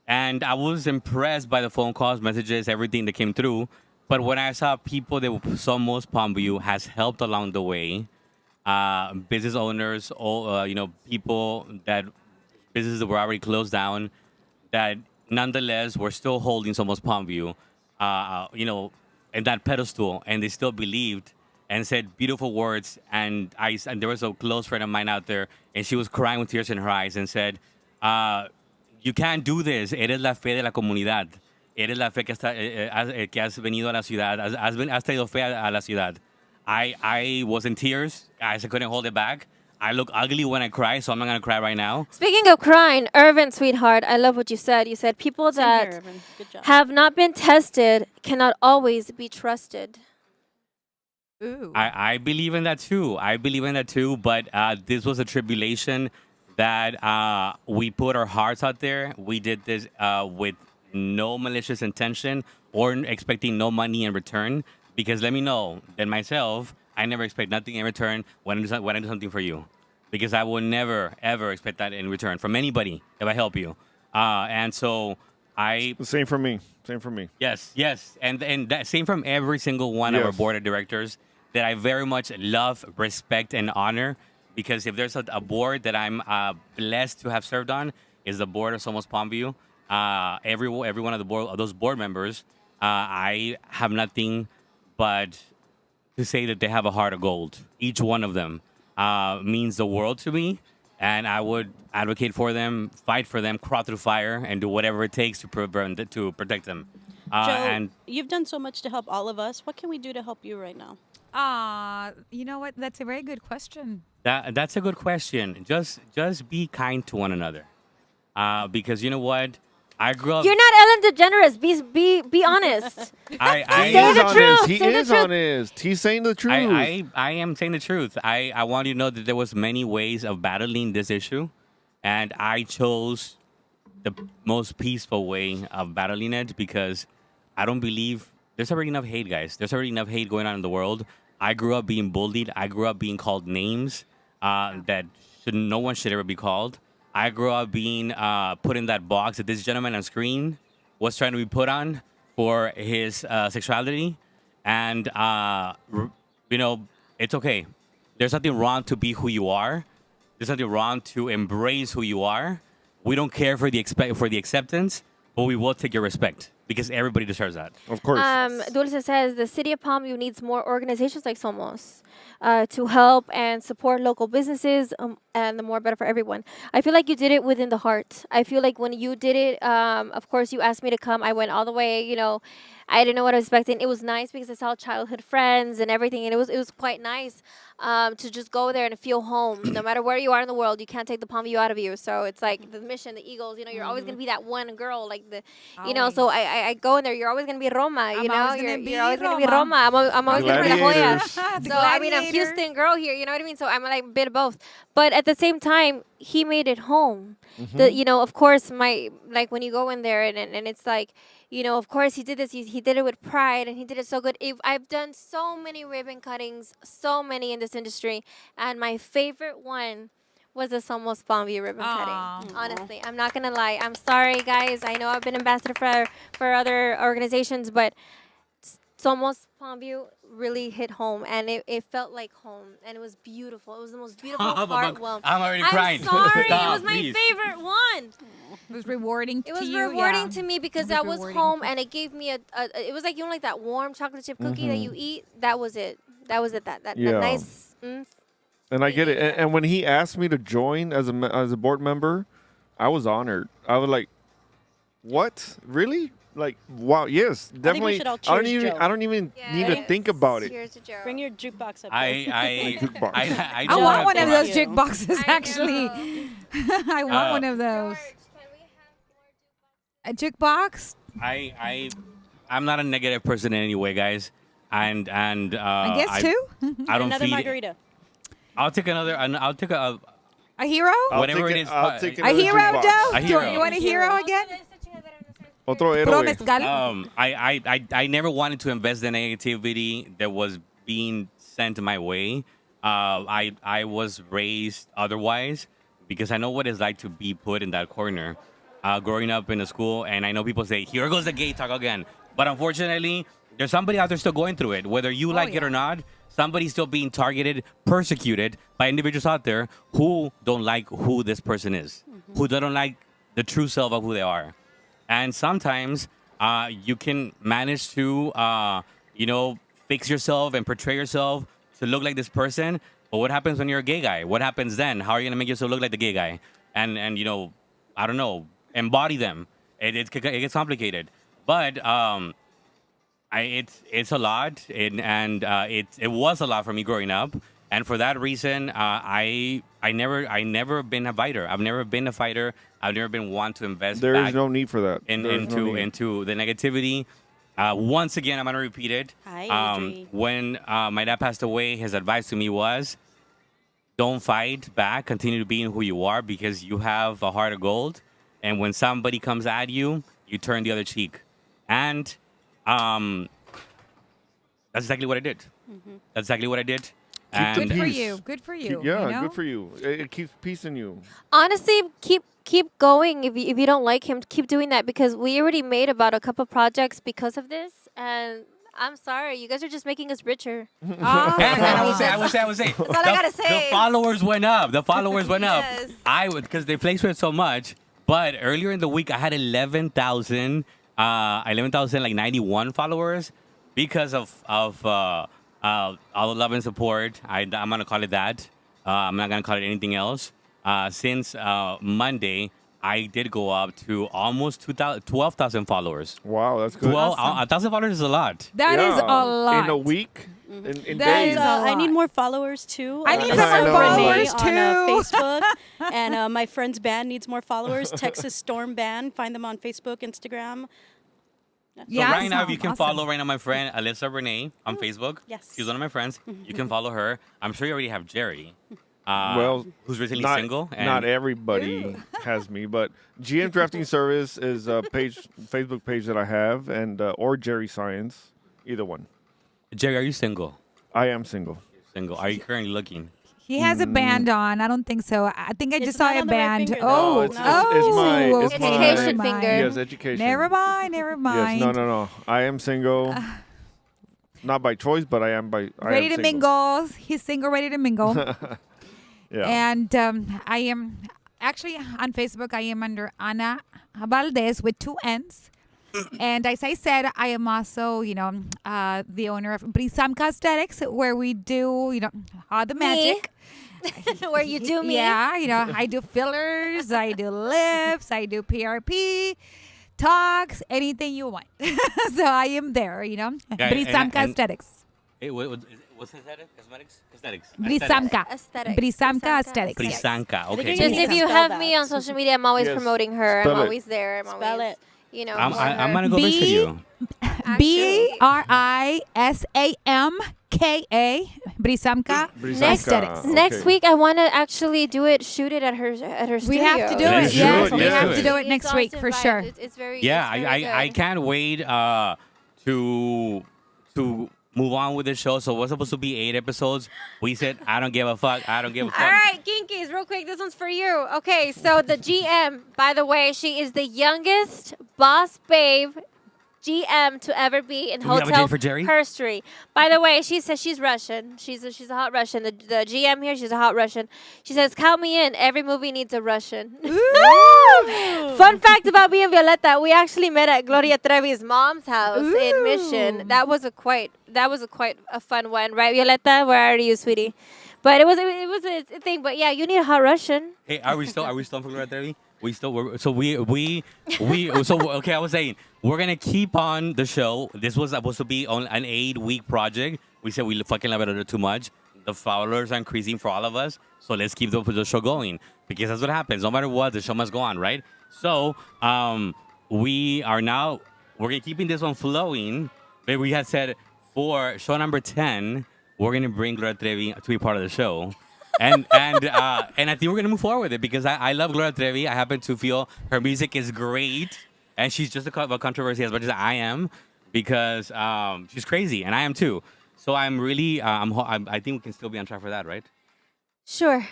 and I was impressed by the phone calls, messages, everything that came through. But when I saw people that Somos Palmview has helped along the way, business owners, all people that businesses that were already closed down, that nonetheless were still holding Somos Palmview, in that pedestal, and they still believed and said beautiful words. And there was a close friend of mine out there, and she was crying with tears in her eyes and said, "You can't do this. Eres la fe de la comunidad. Eres la fe que que has venido a la ciudad. Has traído fe a la ciudad." I was in tears. I couldn't hold it back. I look ugly when I cry, so I'm not gonna cry right now. Speaking of crying, Irvin, sweetheart, I love what you said. You said people Same here, that Irvin. Good job. have not been tested cannot always be trusted. Ooh. I believe in that too. I believe in that too. But this was a tribulation that we put our hearts out there. We did this with no malicious intention or expecting no money in return. Because let me know that myself, I never expect nothing in return when I do something for you. Because I will never, ever expect that in return from anybody if I help you. And so Same for me. Same for me. yes, and that same from every single one of our Yes. board of directors that I very much love, respect, and honor. Because if there's a board that I'm blessed to have served on, is the board of Somos Palmview. Every one of those board members, I have nothing but to say that they have a heart of gold. Each one of them means the world to me, and I would advocate for them, fight for them, crawl through fire, and do whatever it takes to protect them. Joe, And you've done so much to help all of us. What can we do to help you right now? You know what? That's a very good question. that's a good question. Just be kind to one another, because you know what, I grew up. You're not Ellen DeGeneres. Be honest. I He Say is the honest. truth. He Say the is truth. honest. He's saying the truth. I am saying the truth. I want you to know that there was many ways of battling this issue, and I chose the most peaceful way of battling it because I don't believe there's already enough hate, guys. There's already enough hate going on in the world. I grew up being bullied. I grew up being called names that no one should ever be called. I grew up being put in that box that this gentleman on screen was trying to be put on for his sexuality. And, it's okay. There's nothing wrong to be who you are. There's nothing wrong to embrace who you are. We don't care for the acceptance, but we will take your respect because everybody deserves that. Of course. Dulce says the city of Palmview needs more organizations like Somos to help and support local businesses, and the more better for everyone. I feel like you did it within the heart. I feel like when you did it, of course, you asked me to come. I went all the way, I didn't know what I was expecting. It was nice because I saw childhood friends and everything, and it was quite nice to just go there and feel home. No matter where you are in the world, you can't take the Palmview out of you. So it's like the mission, the Eagles. You're always gonna be that one girl, like So I go in there. You're always gonna be Roma. I'm always gonna be You're always gonna be Roma. Roma. I'm always gonna be La Joya. Gladiators. The So I mean, I'm gladiator. Houston girl here. You know what I mean? So I'm like a bit of both. But at the same time, he made it home. Of course, when you go in there and it's like, of course he did this. He did it with pride and he did it so good. I've done so many ribbon cuttings, so many in this industry, and my favorite one was the Somos Palmview ribbon Aw. cutting. Honestly, I'm not gonna lie. I'm sorry, guys. I know I've been ambassador for other organizations, but Somos Palmview really hit home, and it felt like home, and it was beautiful. It was the most beautiful heartwarming. I'm already I'm crying. sorry, it Stop, was my please. favorite one. It was rewarding It to was you. rewarding yeah. to me because It was I was rewarding. home, and it gave me it was like, you know, like that warm chocolate chip cookie that you eat. That was it. That was it. That Yeah. nice. And I get it. And when he asked me to join as a board member, I was honored. I was like, "What? Really? Like, wow? Yes, we definitely." should all I don't cheers even. Joe. I don't even need to think about it. Cheers to Joe. Bring your jukebox up. I Jukebox. I I don't want wanna one of think- those jukeboxes, I actually. know. I want one of those. George, can we have more A jukebox? I'm not a negative person in any way, guys. And I guess two. I don't Another feed. margarita. I'll take another. I'll take a. A hero? I'll Whatever take it is, I'll take A another hero, jukebox. Joe? A hero. You want a hero again? Otro Puro héroe. mezcal? I never wanted to invest the negativity that was being sent my way. I was raised otherwise because I know what it's like to be put in that corner. Growing up in a school, and I know people say, "Here goes the gay talk again," but unfortunately, there's somebody out there still going through it. Whether you like it or not, somebody's still being targeted, persecuted by individuals out there who don't like who this person is, who don't like the true self of who they are. And sometimes you can manage to, fix yourself and portray yourself to look like this person. But what happens when you're a gay guy? What happens then? How are you going to make yourself look like the gay guy? And I don't know, embody them. It gets complicated. But it's a lot. It was a lot for me growing up. And for that reason, I never been a fighter. I've never been a fighter. I've never been one to invest There back is no need for that. There is no need. into the negativity. Once again, I'm gonna repeat it. Hi, Adri. When my dad passed away, his advice to me was, "Don't fight back. Continue to being who you are because you have a heart of gold. And when somebody comes at you, you turn the other cheek." And that's exactly what I did. That's exactly what I did. And Good for peace. you. Good for you. Yeah, you know? good for you. It keeps peace in you. Honestly, keep going. If you don't like him, keep doing that because we already made about a couple projects because of this, and I'm sorry, you guys are just making us richer. And I would say. That's all I gotta say. The followers went up. The followers went up. Yes. I would because they fluctuate so much. But earlier in the week, I had 11,000, like 91 followers because of all the love and support. I'm gonna call it that. I'm not gonna call it anything else. Since Monday, I did go up to almost 12,000 followers. Wow, that's good. 1,000 followers is a lot. That is a lot. In a week? In That days? is I need lot. more followers too. I need some more Renee followers, on too. Facebook, and my friend's band needs more followers. Texas Storm Band. Find them on Facebook, Instagram. So Yeah, right now, if you awesome, can awesome. follow right now my friend Alyssa Renee on Facebook. Yes. She's one of my friends. You can follow her. I'm sure you already have Jerry. Well, who's recently not, single. And not everybody has me, but GM Drafting Service is a Facebook page that I have, and or Jerry Science, either one. Jerry, are you single? I am single. Single. Are you currently looking? He has a band on. I don't think so. I think I It's just saw not a on the right band. finger, Oh, though. it's oh, it's my Education never mind. finger. Yes, education. Never mind. Never mind. Yes, no. I am single. Not by choice, but I am by. I Ready am to single. mingle. He's single, ready to mingle. Yeah. And I am actually on Facebook. I am under Ana Valdez with 2 N's. And as I said, I am also, the owner of Brisamka Aesthetics, where we do, all the magic. Where you do me. Yeah, I do fillers, I do lips, I do PRP, talks, anything you want. So I am there, Brisamka and- Aesthetics. Hey, what's aesthetic? Cosmetics? Aesthetics. Brisamka. Aesthetics. Brisamka Aesthetics. Yes. Brisanka. Okay. think Just You if can you spell have me that. on social media, I'm always Yes. promoting her. Spell I'm it. always there. I'm Spell always, it. I'm promoting gonna her. go visit you. Brisamka. Brisamka Aesthetics. Next week, I want to actually shoot it at her We studio. have to do Let's it. do Yes, it, we let's have do to it. do it next week for sure. It's very Yeah, it's very I good. can't wait to move on with the show. So what's supposed to be 8 episodes? We said I don't give a fuck. I don't give a fuck. All right, Kinkies, real quick. This one's for you. Okay, so the GM, by the way, she is the youngest boss babe GM to ever be in Do we have a hotel date for Jerry? history. By the way, she says she's Russian. She's a hot Russian. The GM here, she's a hot Russian. She says, "Count me in. Every movie needs a Russian." Fun fact about me and Violeta: we actually met at Gloria Trevi's mom's house in Mission. That was a quite a fun one, right, Violeta? Where are you, sweetie? But it was a thing. But yeah, you need a hot Russian. Hey, are we still for Gloria Trevi? We still so we so okay. I was saying we're gonna keep on the show. This was supposed to be on an 8-week project. We said we fucking love it a little too much. The followers are increasing for all of us, so let's keep the show going because that's what happens. No matter what, the show must go on, right? So we're keeping this one flowing. But we had said for show number 10, we're gonna bring Gloria Trevi to be part of the show. And I think we're gonna move forward with it because I love Gloria Trevi. I happen to feel her music is great, and she's just a controversy as much as I am because she's crazy and I am too. So I'm really I think we can still be on track for that, right? Sure.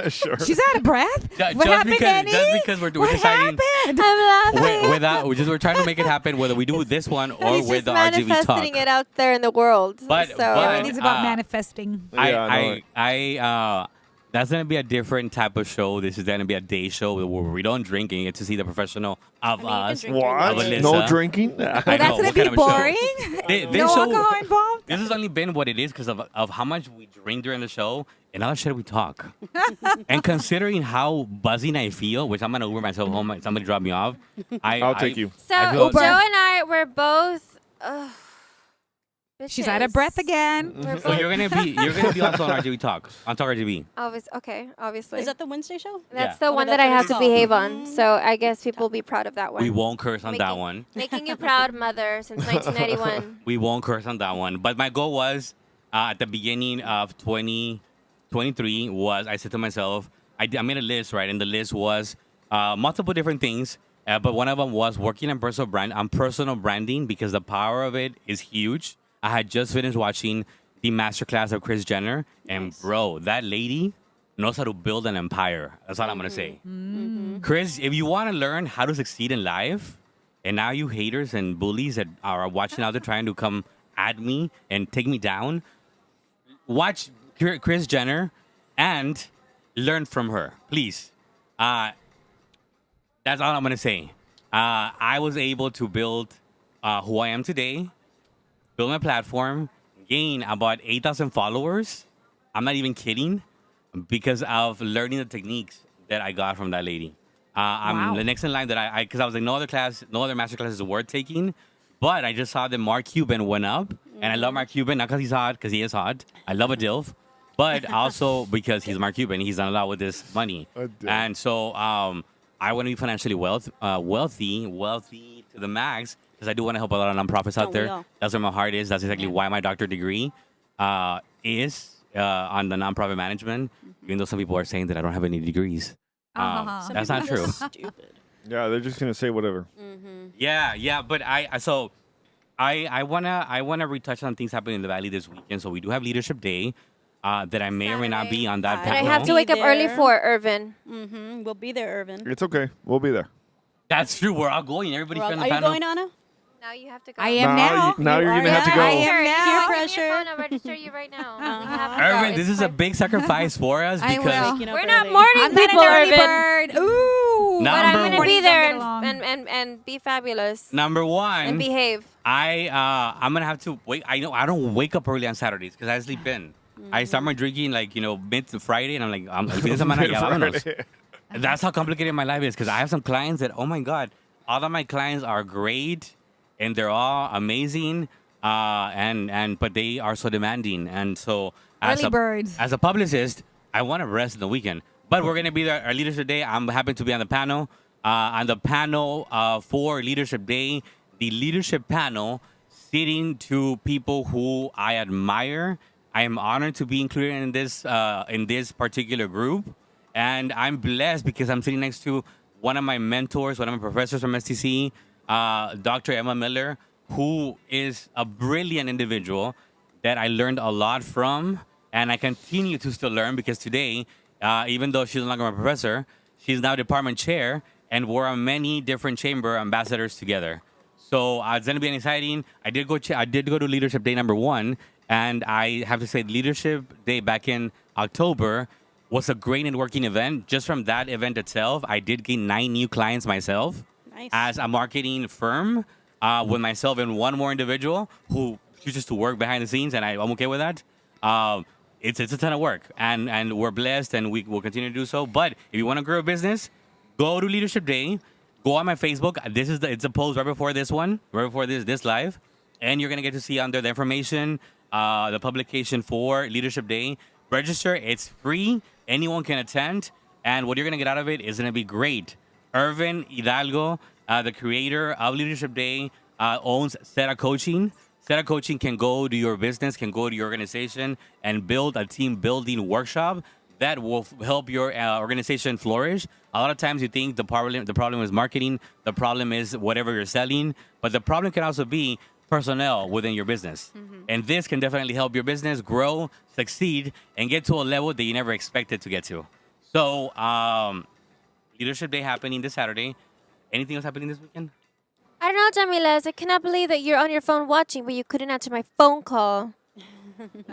Sure. She's out of breath. What just happened, Danny? Just because we're What deciding happened? I'm laughing. we're trying to make it happen whether we do this one or He's with just the RGB talk. manifesting it out there in the world. But- so but- It's about manifesting. I that's gonna be a different type of show. This is gonna be a day show where we don't drink and you get to see the professional of I mean, you can us. drink during What? the day. Alyssa. No drinking? I Well, know, that's gonna what be kind of a show? boring. This No show- alcohol involved. This has only been what it is because of how much we drink during the show and how shit we talk. And considering how buzzing I feel, which I'm gonna Uber myself home, somebody drop me off. I'll take you. So I Joe feel- and I were both. She's out of breath again. We're So both you're gonna be also on RGB Talk on Talk RGB. obviously. Is that the Wednesday show? That's Yeah. the Oh, one that's that I what have it's to called. behave on. So I guess people will be proud of that one. We won't curse on that one. Making you proud, mother, since 1991. We won't curse on that one. But my goal was at the beginning of 2023 was I said to myself, I made a list, right? And the list was multiple different things. But one of them was working on personal branding because the power of it is huge. I had just finished watching the masterclass of Kris Jenner. And bro, that lady knows how to build an empire. That's all I'm going to say. Chris, if you want to learn how to succeed in life, and now you haters and bullies that are watching out there trying to come at me and take me down, watch Kris Jenner and learn from her, please. That's all I'm going to say. I was able to build who I am today, build my platform, gain about 8,000 followers. I'm not even kidding because of learning the techniques that I got from that lady. I'm Wow. the next in line that because I was like, no other master class is worth taking. But I just saw that Mark Cuban went up. And I love Mark Cuban, not because he's hot, because he is hot. I love a DILF. But also because he's Mark Cuban. He's not allowed with this money. A DILF. And so I want to be financially wealthy to the max. Because I do want to help a lot of nonprofits out we there. all? That's where my heart is. That's exactly why my doctorate degree is on the nonprofit management. Even though some people are saying that I don't have any degrees. Uh-huh. That's not true. Stupid. Yeah, they're just going to say whatever. Yeah. But I wanna retouch on things happening in the Valley this weekend. So we do have Leadership Day that I may or may not be on that And I panel. have to wake up early There. for Irvin. Mm-hmm. We'll be there, Irvin. It's okay. We'll be there. That's true. We're all going. Everybody's Are on the you panel. going, Anna? Now you have to go. I am now. Now you're going to have to are, go. I am Peer now. pressure. Your phone, I'll register you right now. You have to go. Irvin, It's this is a quite- big sacrifice for us I because will. Waking up We're not early. morning I'm not people, an early Irvin. bird. Ooh. No. But I'm Number gonna one. be there Don't get along. and be fabulous number and one, behave. I'm gonna have to wait. I know I don't wake up early on Saturdays because I sleep in. I start my drinking like mid to Friday, and I'm like, I'm fin de semana, ya vámonos. That's how complicated my life is because I have some clients that, oh my God, all of my clients are great and they're all amazing, but they are so demanding. And so Early birds. as a publicist, I want to rest in the weekend. But we're going to be there at Leadership Day. I'm happy to be on the panel. On the panel for Leadership Day, the leadership panel sitting to people who I admire. I am honored to be included in this particular group. And I'm blessed because I'm sitting next to one of my mentors, one of my professors from STC, Dr. Emma Miller, who is a brilliant individual that I learned a lot from. And I continue to still learn because today, even though she's no longer my professor, she's now department chair, and we're on many different chamber ambassadors together. So it's gonna be exciting. I did go to Leadership Day #1, and I have to say, Leadership Day back in October was a great networking event. Just from that event itself, I did gain 9 new clients myself Nice. as a marketing firm with myself and one more individual who chooses to work behind the scenes, and I'm okay with that. It's a ton of work, and we're blessed, and we will continue to do so. But if you want to grow a business, go to Leadership Day. Go on my Facebook. It's a post right before this one, right before this live, and you're gonna get to see under the information, the publication for Leadership Day. Register. It's free. Anyone can attend, and what you're gonna get out of it is gonna be great. Irvin Hidalgo, the creator of Leadership Day, owns Seta Coaching. Seta Coaching can go to your business, can go to your organization, and build a team building workshop that will help your organization flourish. A lot of times you think the problem is marketing, the problem is whatever you're selling, but the problem can also be personnel within your business. And this can definitely help your business grow, succeed, and get to a level that you never expected to get to. So, Leadership Day happening this Saturday. Anything else happening this weekend? I don't know, Jamilas. I cannot believe that you're on your phone watching, but you couldn't answer my phone call.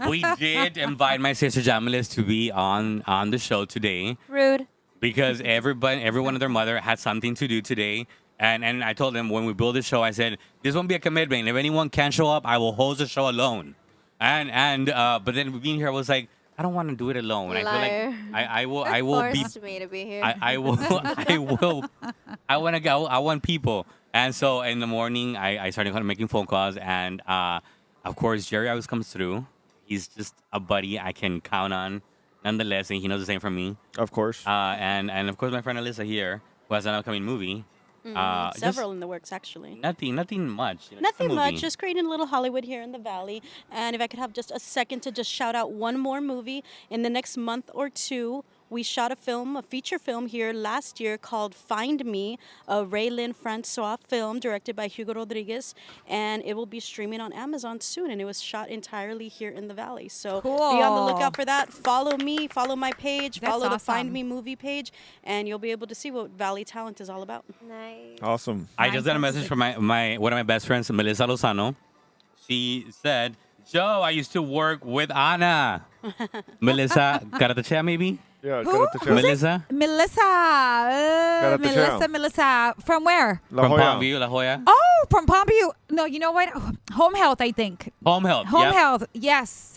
We did invite my sister Jamilis to be on the show today Rude. because everyone and their mother had something to do today. And I told them when we build the show, I said, this won't be a commitment. If anyone can't show up, I will host the show alone. But then being here, I was like, I don't want to do it alone. I Liar. feel like I will be Forced me to be here. I want to go. I want people. And so in the morning, I started kind of making phone calls. And of course, Jerry always comes through. He's just a buddy I can count on nonetheless. And he knows the same from me. Of course. And of course, my friend Alyssa here, who has an upcoming movie. Several in the works, actually. Nothing much. You know, just a Nothing much, movie. just creating a little Hollywood here in the Valley. And if I could have just a second to just shout out one more movie. In the next month or two, we shot a feature film here last year called Find Me, a Raylin Francois film directed by Hugo Rodriguez. And it will be streaming on Amazon soon. And it was shot entirely here in the Valley. So be on the lookout for that. Follow me, follow my page, That's follow the Find awesome. Me movie page. And you'll be able to see what Valley Talent is all about. Nice. Awesome. I just got a message from my one of my best friends, Melissa Lozano. She said, Joe, I used to work with Ana. Melissa Caratachea, maybe? Yeah, Who? got the chance. Melissa? Melissa. From where? La From Jolla. Palmview, La Jolla. Oh, from Palmview. No, you know what? Home health, I think. Home Health. Home yeah. health. Yes.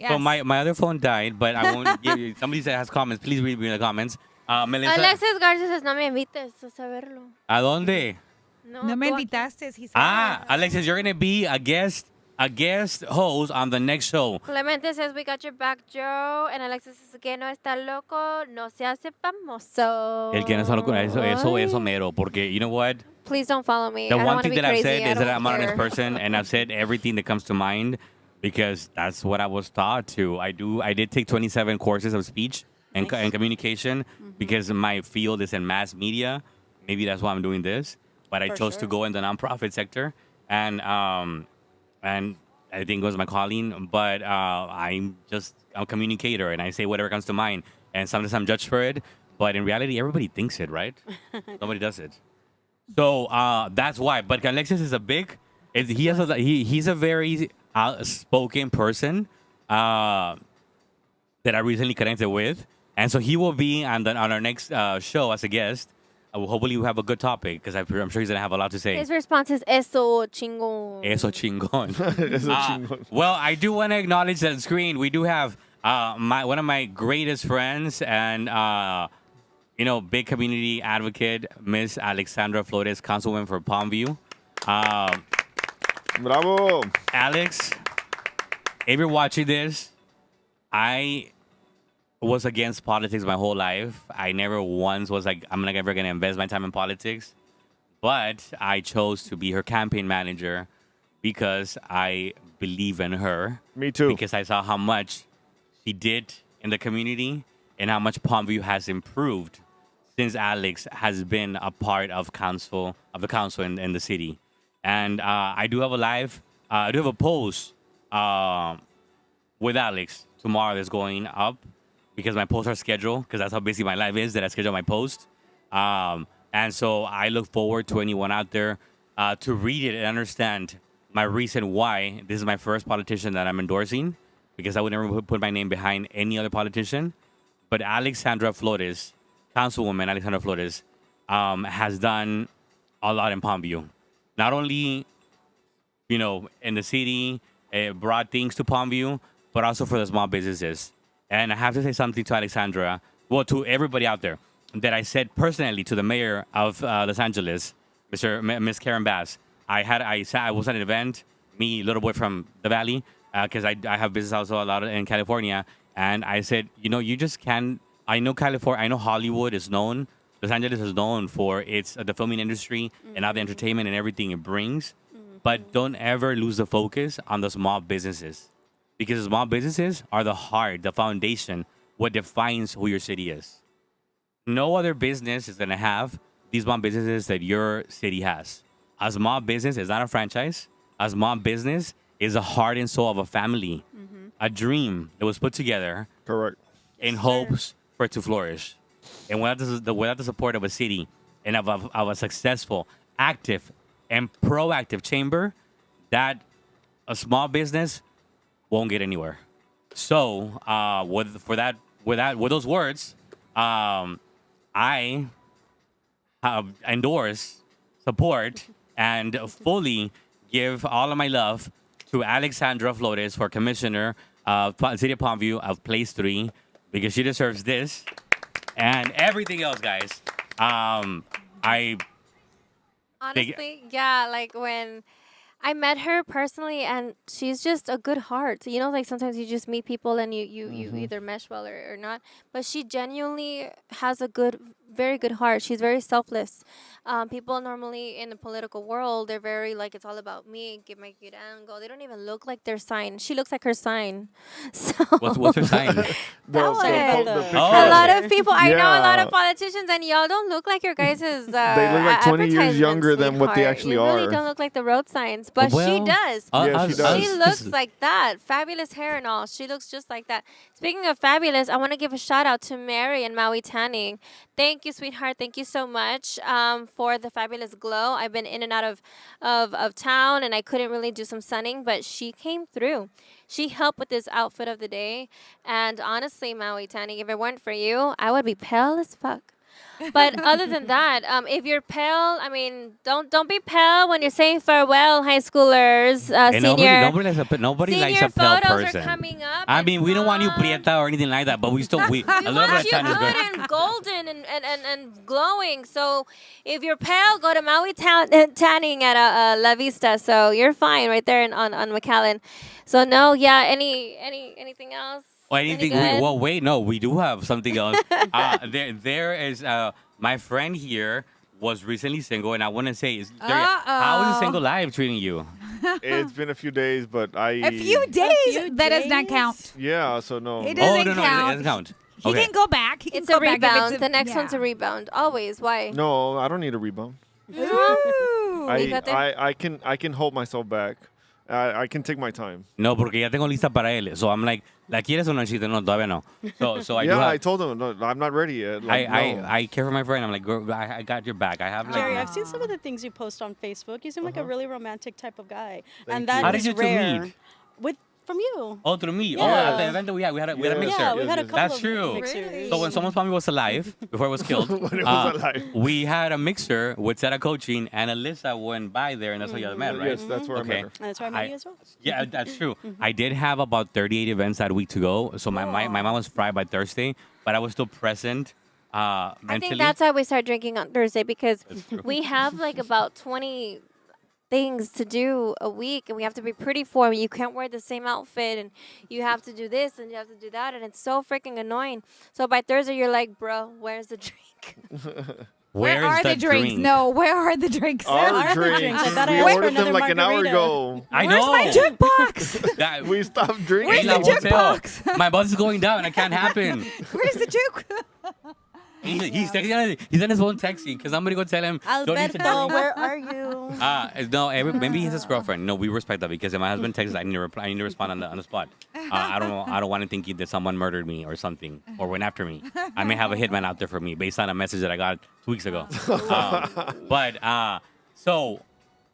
So my other phone died, but I won't give you. Somebody that has comments, please read me in the comments. Melissa, Alexis Garza says, no me invites a saberlo. ¿a dónde? No me tú aquí. invitaste. He said. Alexis, you're going to be a guest host on the next show. Clemente says, we got your back, Joe. And Alexis says, que no está loco, no se hace famoso. El que no está loco, eso mero, porque you know what? Please don't follow me. The I don't one wanna thing be that I've crazy. said I is that don't I'm an honest care. person, and I've said everything that comes to mind because that's what I was taught to. I did take 27 courses of speech and communication because my field is in mass media. Maybe that's why I'm doing this. But I For chose to sure. go in the nonprofit sector, and I think it was my calling. But I'm a communicator, and I say whatever comes to mind. And sometimes I'm judged for it, but in reality, everybody thinks it, right? Nobody does it. So that's why. But Alexis is he's a very outspoken person that I recently connected with, and so he will be on our next show as a guest. Hopefully, we have a good topic because I'm sure he's gonna have a lot to say. His response is, eso chingón. Eso chingón. Eso chingón. Well, I do want to acknowledge that on screen we do have one of my greatest friends and big community advocate, Miss Alexandra Flores, councilwoman for Palmview. Bravo. Alex, if you're watching this, I was against politics my whole life. I never once was like, I'm never going to invest my time in politics. But I chose to be her campaign manager because I believe in her. Me too. Because I saw how much she did in the community and how much Palmview has improved since Alex has been a part of the council in the city. And I do have a post with Alex tomorrow that's going up because my posts are scheduled because that's how busy my life is that I schedule my post. And so I look forward to anyone out there to read it and understand my reason why this is my first politician that I'm endorsing, because I would never put my name behind any other politician. But Alexandra Flores, Councilwoman Alexandra Flores, has done a lot in Palmview. Not only, in the city, brought things to Palmview, but also for the small businesses. And I have to say something to Alexandra, well, to everybody out there, that I said personally to the mayor of Los Angeles, Miss Karen Bass. I was at an event, me, little boy from the Valley, because I have business also a lot in California, and I said, you just can't. I know California, I know Hollywood is known. Los Angeles is known for its the filming industry and all the entertainment and everything it brings, but don't ever lose the focus on the small businesses, because the small businesses are the heart, the foundation, what defines who your city is. No other business is going to have these small businesses that your city has. A small business is not a franchise. A small business is the heart and soul of a family, a dream that was put together Correct. in hopes for it to flourish. And without the support of a city and of a successful, active, and proactive chamber, that a small business won't get anywhere. So, with those words, I endorse, support, and fully give all of my love to Alexandra Flores for Commissioner of City of Palmview of Place 3, because she deserves this and everything else, guys. I Honestly, yeah, like when I met her personally, and she's just a good heart. Like sometimes you just meet people and you either mesh well or not. But she genuinely has a very good heart. She's very selfless. People normally in the political world, they're very like, it's all about me, get my good angle. They don't even look like their sign. She looks like her sign. So what's her sign? That one. The picture. Oh. A lot of people, I know a lot Yeah. of politicians, and y'all don't look like your guys' They look like 20 years advertisements, younger than what they sweetheart. actually You really are. don't look like the road signs, but she Well, does. Yeah, she does. She looks like that. Fabulous hair and all. She looks just like that. Speaking of fabulous, I want to give a shout out to Mary and Maui Tanning. Thank you, sweetheart. Thank you so much for the fabulous glow. I've been in and out of town, and I couldn't really do some sunning, but she came through. She helped with this outfit of the day. And honestly, Maui Tanning, if it weren't for you, I would be pale as fuck. But other than that, if you're pale, I mean, don't be pale when you're saying farewell, high schoolers. And Senior nobody likes senior a pale photos person. are coming up. I and mean, we don't want you come. prieta or anything like that, but we a little We bit of want that you tan is good good. and golden and glowing. So if you're pale, go to Maui Tanning at La Vista. So you're fine right there on McAllen. So no, yeah. Anything else? Or anything. Any good? Well, wait, no, we do have something else. There is my friend here was recently single, and I want to say, how is the single life treating you? It's been a few days, but I. A few days. That does not count. Yeah, so no. It Oh, doesn't no, it count. doesn't count. He Okay. can go back. He can It's go a back if rebound. a- The next yeah. one's a rebound. Always. Why? No, I don't need a rebound. Ooh. Fíjate. I can hold myself back. I can take my time. No, porque ya tengo lista para él. So I'm like, ¿la quieres o no, chiste? No, todavía no. So I do Yeah, have, I told him no, I'm not ready yet. Like, no. I care for my friend. I'm like, girl, I got your back. I have like. Jerry, I've seen some of the things you post on Facebook. You seem like a really romantic type of guy, and Thank that you. How did is you two rare. meet? From you. Oh, through me. Oh, Yeah. at the event that we had a Yeah. mixer. Yeah, we've had a yes, couple That's of true. mixers. Really? So when someone's mommy was alive, before it was killed, When it was alive. we had a mixer with Sarah coaching, and Alyssa went by there, and that's how you met, right? Yes, that's where I met her. And that's why I met you as well. Yeah, that's true. I did have about 38 events that week to go, so my mom was fried by Thursday, but I was still present I mentally. think that's why we start drinking on Thursday, because That's true. we have like about 20 things to do a week, and we have to be pretty for 'em. You can't wear the same outfit, and you have to do this and you have to do that, and it's so freaking annoying. So by Thursday, you're like, bro, where's the drink? Where Where's are the drinks? drink? No, where are the drinks? are Our the drinks. drinks? I thought I We asked for ordered them another like an hour margarita. ago. I Where's know. my jukebox? That- We stopped in drinking. the the hotel. jukebox? My bus is going down. It can't happen. Where's the juke? He's texting. He's on his phone texting because I'm gonna go tell him. Don't need to Alberto, drink. where are you? No, maybe he's his girlfriend. No, we respect that because if my husband texts, I need to reply. I need to respond on the spot. I don't want him thinking that someone murdered me or something or went after me. I may have a hitman out there for me based on a message that I got 2 weeks ago. So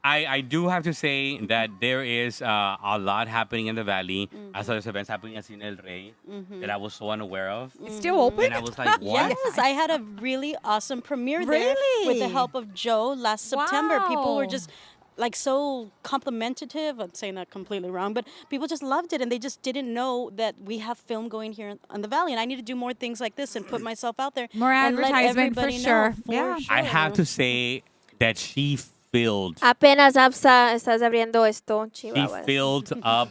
I do have to say that there is a lot happening in the valley. I saw there's events happening at Cine El Rey that I was so unaware of. It's still open. And I was like, what? Yes, I had a really awesome premiere there with the Really? help of Joe last September. People were Wow. just like so complimentative. I'm saying that completely wrong, but people just loved it and they just didn't know that we have film going here in the valley. And I need to do more things like this and put myself out there. More and let advertisement for everybody know, sure. for Yeah. I sure. have to say that she filled Apenas estás abriendo esto, she Chihuahuas. filled up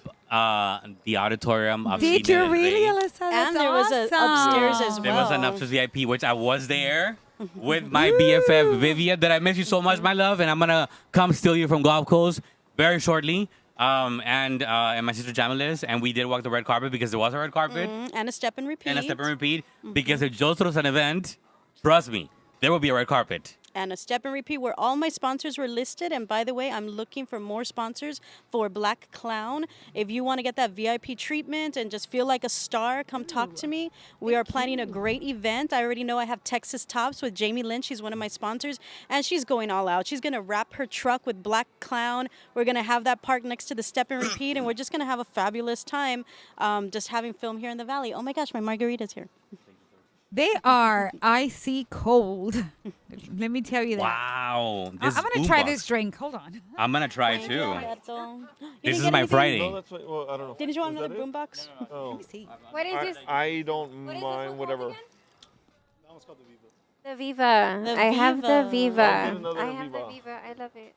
the auditorium of Did Cine you El really, Rey. Alyssa? That's And there was a upstairs as awesome. There was an Wow. upstairs VIP, which I was there with my BFF Vivian. That I miss you so much, my love, and I'm gonna come steal you from Golf Coast very shortly. And my sister Jamilis, and we did walk the red carpet because there was a red carpet And a step and repeat. and a step and repeat. Because if Joe throws an event, trust me, there will be a red carpet. And a step and repeat where all my sponsors were listed. And by the way, I'm looking for more sponsors for Black Clown. If you want to get that VIP treatment and just feel like a star, come talk to me. We are planning a great event. I already know I have Texas Tops with Jamie Lynch. She's one of my sponsors. And she's going all out. She's going to wrap her truck with Black Clown. We're going to have that parked next to the step and repeat. And we're just going to have a fabulous time just having film here in the Valley. Oh my gosh, my margarita's here. They are icy cold. Let me tell you that. Wow. This I'm gonna try boombox. this drink. Hold on. I'm gonna try it too. You This didn't is get my anything? Friday. No, that's well, I don't know. Didn't you want Is another that it? boombox? Oh. See. What is this? I don't What is this one mind called whatever. again? That one's called the Viva. The Viva. The I have the Viva. Viva. I'll get another I have the Viva. Viva. I love it.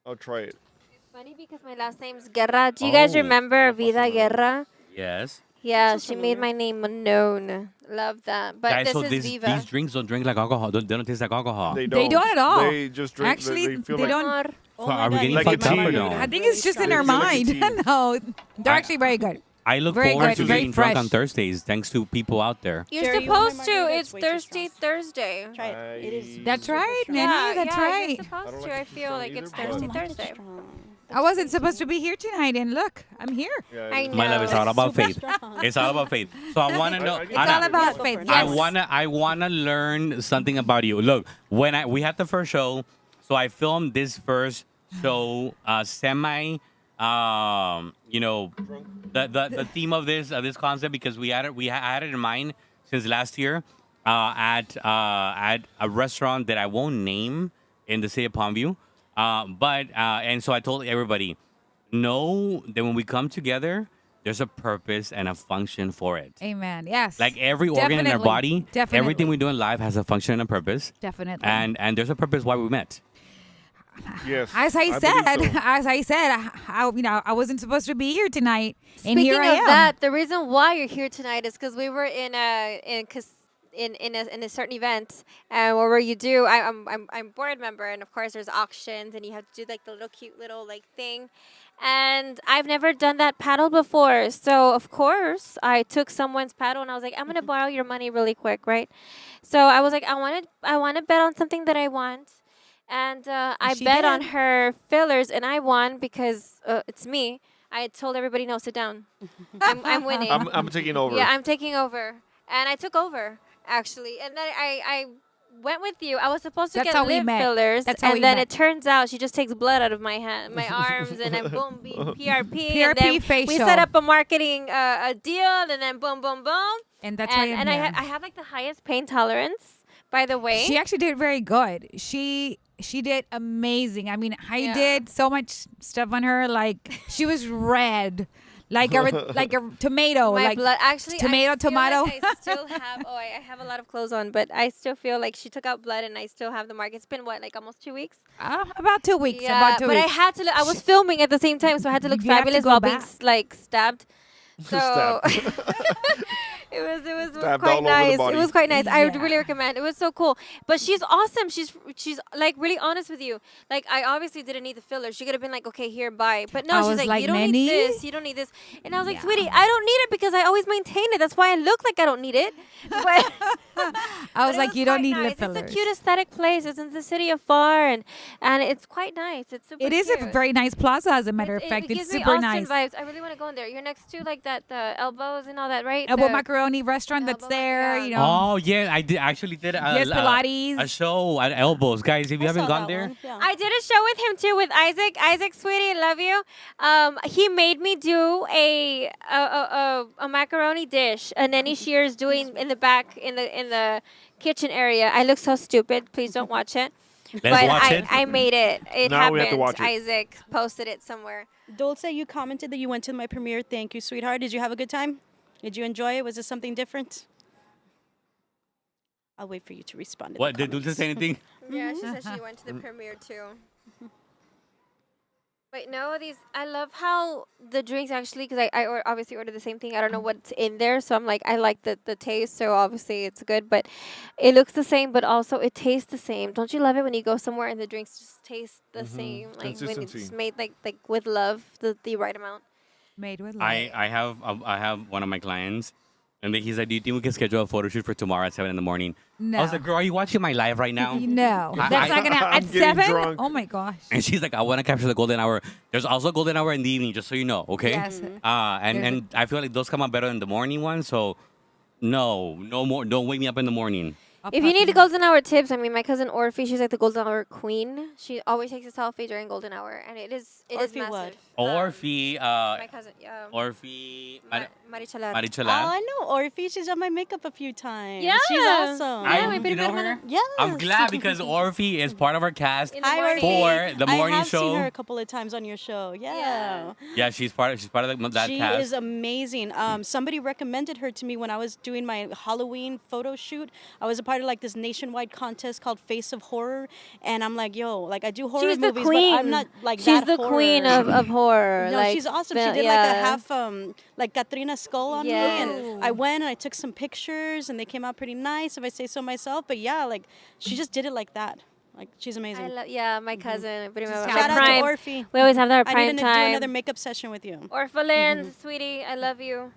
I'll try it. It's funny because my last name's Guerra. Do you guys Oh. remember Vida Guerra? Yes. Yeah, Sounds she made my name known. Love that. But Guys, this so is these Viva. drinks don't drink like alcohol. They don't taste like alcohol. They They don't at all. They just drink. Actually, they feel they like, don't. Amor. Oh So my are we God, getting you Like fucked a up tea. or no? I think it's just in They her feel like a mind. tea. No, they're actually very good. I look Very forward good, to very getting drunk fresh. on Thursdays thanks to people out there. You're Jerry, you want my supposed to. margarita? It's It's way too Thirsty strong. Thursday. Try it. It is. That's super right, strong. Nanny. Yeah, that's yeah, right. You're supposed I don't to. like I it feel strong like either, it's but- Thirsty I like it Thursday. strong. I wasn't supposed to be here tonight, and look, I'm here. Yeah, I it is. know. My love, it's all about Super faith. strong. It's all about faith. So I want to know. I get It's Anna, all about go faith. for it. I Yes. wanna learn something about you. Look, when we had the first show, so I filmed this first show semi. The theme of this concept because we had it in mind since last year at a restaurant that I won't name in the city of Palmview. And so I told everybody, know that when we come together, there's a purpose and a function for it. Amen. Yes. Like every organ in our Definitely. body, Definitely. everything we do in life has a function and a purpose. Definitely. And there's a purpose why we met. Yes. As I believe said, so. I wasn't supposed to be here tonight, and Speaking here I of am. that, the reason why you're here tonight is because we were in a certain event, and where you do, I'm board member, and of course there's auctions, and you have to do like the little cute little like thing, and I've never done that paddle before, so of course I took someone's paddle, and I was like, I'm gonna borrow your money really quick, right? So I was like, I want to bet on something that I want. And I she bet on did. her fillers, and I won because it's me. I told everybody, no, sit down. I'm winning. I'm taking over. Yeah, I'm taking over. And I took over, actually. And then I went with you. I was supposed to That's get how we lip met. fillers. That's how and we then met. it turns out she just takes blood out of my hand, my arms, and then boom, PRP. And PRP then we facial. set up a marketing a deal, and then boom, boom, boom. And that's why I'm And here. I have like the highest pain tolerance, by the way. She actually did very good. She did amazing. I mean, I Yeah. did so much stuff on her. Like she was red, like a tomato. My like blood actually tomato, I feel tomato. Like I still have I have a lot of clothes on, but I still feel like she took out blood and I still have the mark. It's been what, like almost 2 weeks? About 2 weeks. Yeah, About 2 but weeks. I had to look, I was filming at the same time, so I had to look You have to fabulous go while being back. like stabbed. So Stabbed. it was Stabbed all quite over the nice. It body. was quite nice. I would Yeah. really recommend. It was so cool. But she's awesome. She's like really honest with you. Like I obviously didn't need the filler. She could have been like, okay, here, bye. But no, I she's was like, like, you don't Nanny? need this. You don't need this. And I was like, Yeah. sweetie, I don't need it because I always maintain it. That's why I look like I don't need it. But I was but it like, you don't quite need nice. lip fillers. It's a cute aesthetic place. It's in the city of Far, and it's quite nice. It's super. It is cute. a very nice plaza, as a matter of fact. It It's gives me super Austin nice. vibes. I really want to go in there. You're next to like that the elbows and all that, right? Elbow The- Macaroni macaroni restaurant that's Elbow there. mac- You yeah. know. Oh yeah, I did actually did Yes, Pilates. a show at Elbows, guys. If you I haven't saw gone that there, one, yeah. I did a show with him too, with Isaac. Isaac, sweetie, love you. He made me do a macaroni dish, and Nenny Shears doing in the back in the kitchen area. I look so stupid. Please don't watch it. let's But watch it. I made it. It Now we happened. have to watch it. Isaac posted it somewhere. Dulce, you commented that you went to my premiere. Thank you, sweetheart. Did you have a good time? Did you enjoy it? Was it something different? I'll wait for you to respond to What the did Dulce comments. say anything? Yeah, she said she went to the premiere too. Wait, no, I love how the drinks actually, because obviously ordered the same thing. I don't know what's in there, so I'm like, I like the taste, so obviously it's good, but it looks the same, but also it tastes the same. Don't you love it when you go somewhere and the drinks just taste the same? Like when it's Consistency. just made like with love, the right amount. Made with love. I have one of my clients, and he's like, "Do you think we can schedule a photo shoot for tomorrow at 7 in the morning?" No. I was like, "Girl, are you watching my live right now?" No, I- that's I- not gonna happen. I'm At getting 7? drunk. Oh my gosh. And she's like, "I want to capture the golden hour." There's also a golden hour in the evening, just so you know, okay? Yes. And I feel like those come out better than the morning ones. So, no more. Don't wake me up in the morning. If you need the golden hour tips, I mean, my cousin Orphe, she's like the golden hour queen. She always takes a selfie during golden hour, and it is Orphe massive. what? Orphe, My cousin, Orphe, Marichalar. Oh, Marichalar. I know Orphe. She's done my makeup a few times. Yeah. She's awesome. Yeah, we you pretty know good her? man. Yes. I'm glad because Orphe is part of our cast. In the Hi, morning. Orphe. For the morning I have show. seen her a couple of times on your show. Yeah. Yeah. Yeah, she's part of that She cast. is amazing. Somebody recommended her to me when I was doing my Halloween photo shoot. I was a part of like this nationwide contest called Face of Horror, and I'm like, yo, like I do horror She's the movies, queen. but I'm not like She's that the horror. queen of horror. No, like, she's awesome. She the- did like a yeah. half like Katrina skull on me, Yes. and I went and I took some pictures, and they came out pretty nice, if I say so myself. But yeah, like she just did it like that. Like she's amazing. I love, yeah, my cousin. Prima, my Shout out prime. to Orphe. We always have that I prime need to do time. another makeup session with you. Orphalin, sweetie, I love you.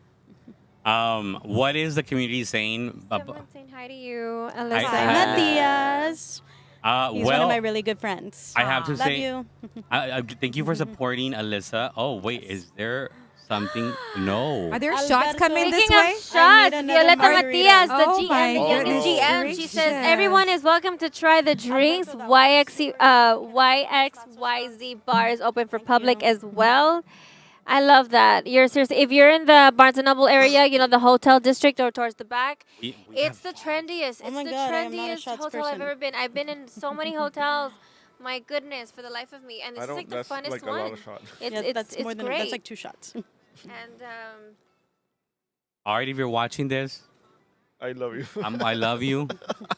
What is the community saying? Someone saying hi to you, Alyssa. I- Hi, Diaz. He's one well, of my really good friends. I have to Love say, you. thank you for supporting Alyssa. Oh wait, is there something? No. Are there Alberto. shots coming this Speaking way? of shots, another Violeta margarita. Matias, the Oh my GM, youngest goodness GM, she gracious. says everyone is welcome to try the drinks. YXYZ bar is open for public as well. I love that. You're seriously, if you're in the Barnes and Noble area, you know the hotel district or towards the back, it's the trendiest. Oh It's my the God, I am not a trendiest shots hotel I've person. ever been. I've been in so many hotels. My goodness, for the life of me, and this I is don't. like the That's funnest like a one. lot of shots. It's Yeah, it's that's it's more than great. that's like 2 shots. and All right, if you're watching this, I love you. I love you,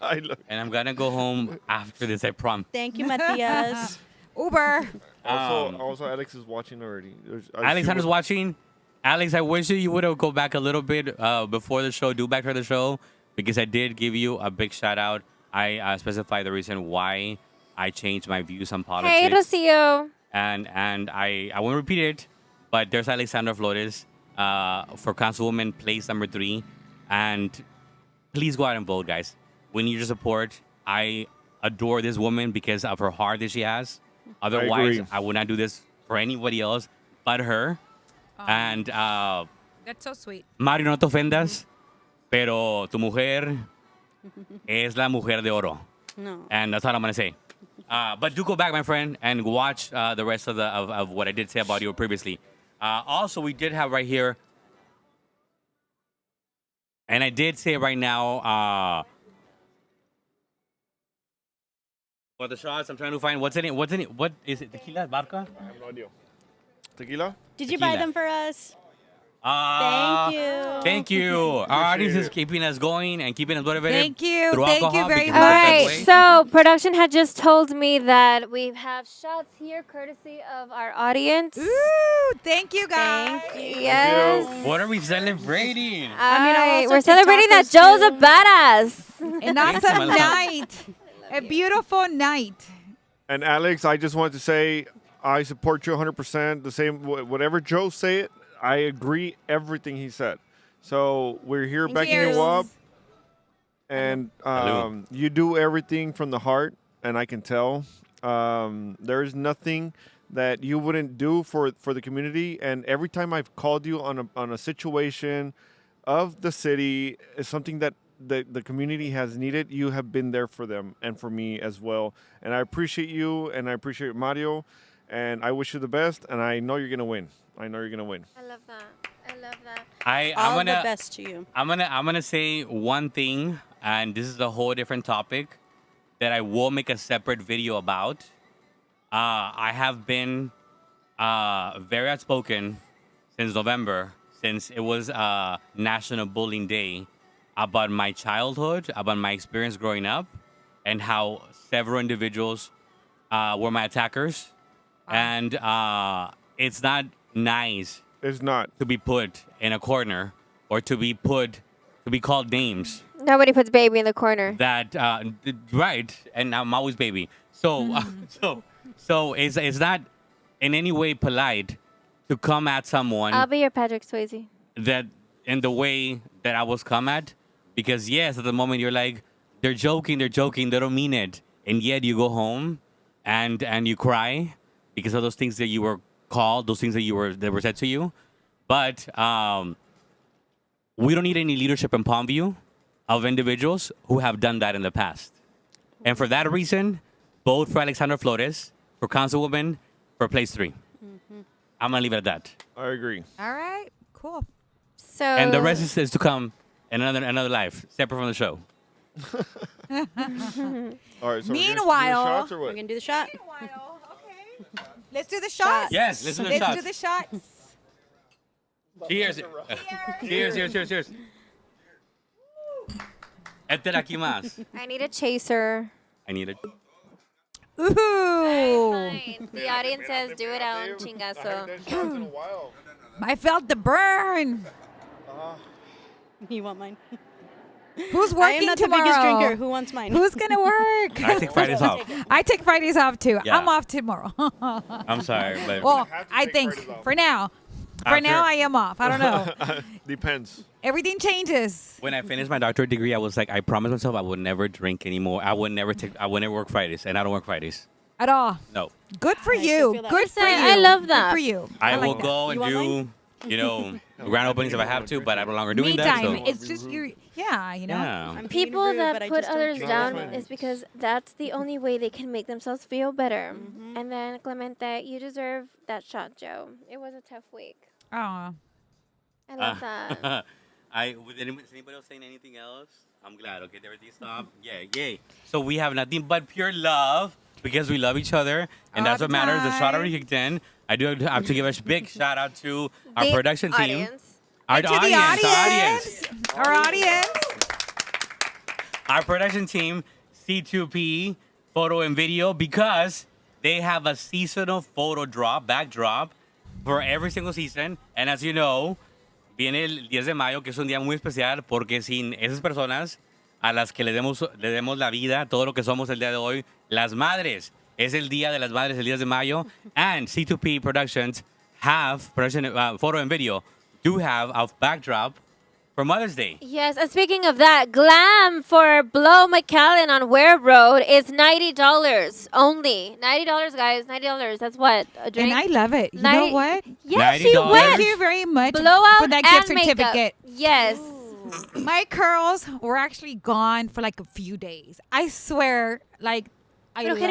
I love. and I'm gonna go home after this. I promise. Thank you, Matias. Uber. Also, Alex is watching already. Alexander's watching. Alex, I wish you would have go back a little bit before the show, do back to the show, because I did give you a big shout out. I specified the reason why I changed my views on politics. hey, Rocio. and I won't repeat it, but there's Alexandra Flores for Councilwoman place number 3, and please go out and vote, guys. We need your support. I adore this woman because of her heart that she has. Otherwise, agree. I would not do this for anybody else but her. And That's so sweet. Mario, no te ofendas, pero tu mujer es la mujer de oro. No. And that's all I'm gonna say. But do go back, my friend, and watch the rest of of what I did say about you previously. Also, we did have right here, and I did say right now. For the shots, I'm trying to find what's in it. What's in it? What is it? Tequila, vodka? I have no idea. Tequila? Did you buy Tequila. them for us? Ah, Thank you. Thank you. Our audience is it. keeping us going and keeping us motivated. Thank you. through Thank you alcohol very because All that's the right, way. so production had just told me that we have shots here, courtesy of our audience. Ooh, thank you guys. Thank you. Yes. What are we celebrating? All I mean, I right, also we're took celebrating that tacos, Joe's a too. badass. An Thank you, awesome my love. night. A beautiful night. And Alex, I just want to say I support you 100%. The same, whatever Joe say it, I agree everything he said. So we're here backing Cheers. you up, and Salud. you do everything from the heart, and I can tell. There is nothing that you wouldn't do for the community. And every time I've called you on a situation, of the city is something that the community has needed. You have been there for them and for me as well. And I appreciate you, and I appreciate Mario, and I wish you the best, and I know you're going to win. I know you're going to win. I love that. I love that. I'm All gonna the best to you. I'm gonna say one thing, and this is a whole different topic that I will make a separate video about. I have been very outspoken since November, since it was National Bullying Day, about my childhood, about my experience growing up, and how several individuals were my attackers, and it's not nice It's not. to be put in a corner or to be called names Nobody puts baby in the corner. that right, and I'm always baby. So so it's not in any way polite to come at someone I'll be your Patrick Swayze. that in the way that I was come at, because yes, at the moment you're like, they're joking, they don't mean it, and yet you go home and you cry because of those things that you were called, those things that were said to you. But we don't need any leadership in Palmview of individuals who have done that in the past. And for that reason, vote for Alexandra Flores, for Councilwoman, for place 3. I'm going to leave it at that. I agree. All right. Cool. So And the rest is to come in another life, separate from the show. All right. So Meanwhile- we're gonna do the shots or We're what? going to do the shot. Okay. Let's do the shots. Yes, let's do the Let's shots. do the shots. Cheers. Cheers. Entre, aquí más. I need a chaser. I need it. Ooh. Fine. The audience says do it out, chingazo. in a while. I felt the burn. You want mine? Who's I working am not tomorrow? the biggest drinker. Who wants mine? Who's gonna work? I take Fridays off. I take Fridays off too. Yeah. I'm off tomorrow. I'm sorry, but Well, have to I take think Fridays off. for now. For After- now, I am off. I don't know. Depends. Everything changes. when I finished my doctorate degree, I was like, I promised myself I would never drink anymore. I would never work Fridays, and I don't work Fridays. At all. No. Good for I can you. feel that. Good for you. I love that. Good for you. I like will that. go and You want do, you know, grand openings if I have to, but I'm no longer doing Me that. time. So. It's just you. Yeah, you know. Yeah. I'm being People rude, that but I put just don't others drink. down fine. is because that's the only way they can make themselves feel better. And then Clemente, you deserve that shot, Joe. It was a tough week. Oh. I love that. Is anybody else saying anything else? I'm glad. Okay, everything stopped. Yeah, yay. So we have nothing but pure love because we love each other, and All that's the what matters. The shot time. already kicked in. I do have to give a big shout out to our The production team. audience. Our To the audience. Our audience. Our production team, C2P Photo and Video, because they have a seasonal photo backdrop for every single season. And as you know, viene el 10 de mayo, que es un día muy especial, porque sin esas personas a las que le demos la vida, todo lo que somos el día de hoy, las madres. Es el día de las madres, el 10 de mayo. And C2P Productions photo and video, do have a backdrop for Mother's Day. Yes, and speaking of that, glam for Blow McAllen on Ware Road is $90 only. $90, guys. $90. That's what? A drink? And I love it. You know Ninety- what? Yes, she $90. went. Thank you very much Blowout for that gift and makeup. certificate. Yes. My curls were actually gone for like a few days. I swear, like, I loved it.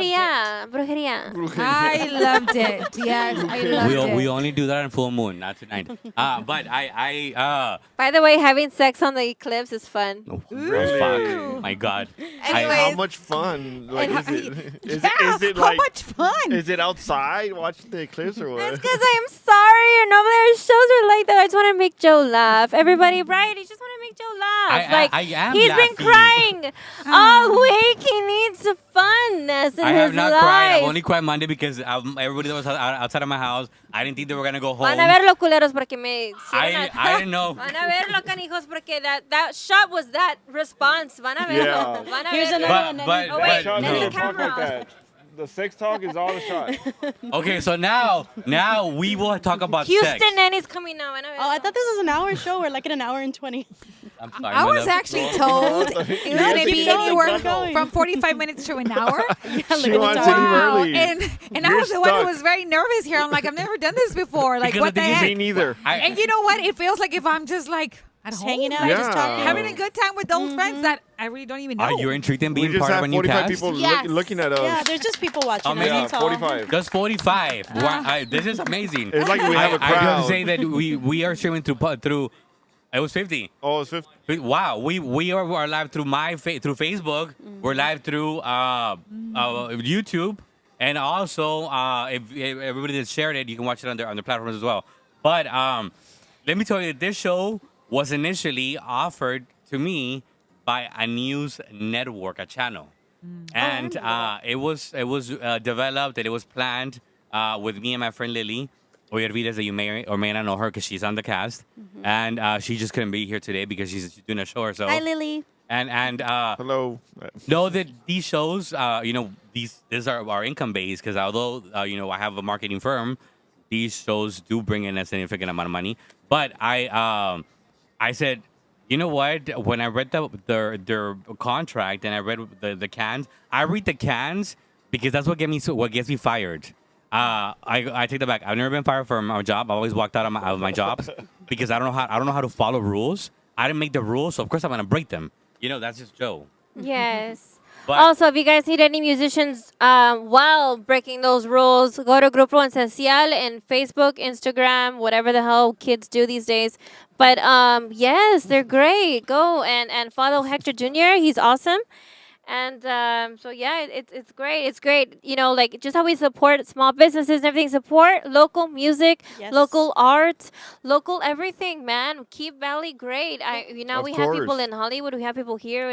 Brujeria. I loved it. Yes, I loved it. We only do that on full moon, not tonight. But By the way, having sex on the eclipse is fun. oh, Really? fuck, my God. Anyways. How much fun? Like, And is it? Is Yeah, it? Is it how like? much fun? Is it outside watching the eclipse or That's what? because I am sorry. Normally our shows are like that. I just want to make Joe laugh. Everybody, right? He just want to make Joe laugh. I am he's laughing. been crying all week. He needs some funness in I his have not life. cried. I've only cried Monday because everybody that was outside of my house, I didn't think they were going to go home. Van a ver los culeros porque me hicieron I didn't know. Van a ver los canijos porque that shot was that response. Van a ver. Yeah. Van a Here's ver. another But, one. but, Oh, wait, but let me no. count. Talk like that. The sex talk is all the shot. Okay, so now we will talk about Houston sex. Nanny's coming now. Van a ver. Oh, I thought this was an hour show. We're like at an hour and 20. I'm sorry, I my was love. actually told it was Yeah, going to keep be going, anywhere keep going. from 45 minutes to an hour. Yeah, look She at the wants time. to leave Wow. early. And I You're was the one who stuck. was very nervous here. I'm like, I've never done this before. Like, Because what the the thing is, heck? Me neither. I- And you know what? It feels like if I'm just like At Just home? hanging out, Yeah. just talking. Having a good time with those friends that I really don't even know. Are you intrigued in We being just part of have a new 45 cast? people Yes. looking at us. Yeah, there's just people watching. How many? That's Yeah, all. 45. Just 45. Wow, this is amazing. It's like we have a I do have crowd. to say that we are streaming through. It was 50. Oh, it's 50. Wow, we are live through through Facebook. We're live through YouTube, and also if everybody that shared it, you can watch it on the platforms as well. But let me tell you, this show was initially offered to me by a news network, a channel, and it was developed and it was planned with me and my friend Lily. Oyervides, that you may or may not know her because she's on the cast, and she just couldn't be here today because she's doing a show herself. Hi, Lily. And Hello. know that these shows, these are our income base because although I have a marketing firm, these shows do bring in a significant amount of money. But I said, you know what? When I read their contract and I read the cans, I read the cans because that's what gets me fired. I take that back. I've never been fired from a job. I always walked out of my jobs because I don't know how to follow rules. I didn't make the rules, so of course I'm gonna break them. That's just Joe. Yes. But Also, if you guys need any musicians while breaking those rules, go to Grupo Esencial in Facebook, Instagram, whatever the hell kids do these days. But yes, they're great. Go and follow Hector Jr. He's awesome. And so yeah, it's great. It's great. Like just how we support small businesses and everything. Support local music, Yes. local art, local everything. Man, keep Valley great. Of We have people course. in Hollywood. We have people here,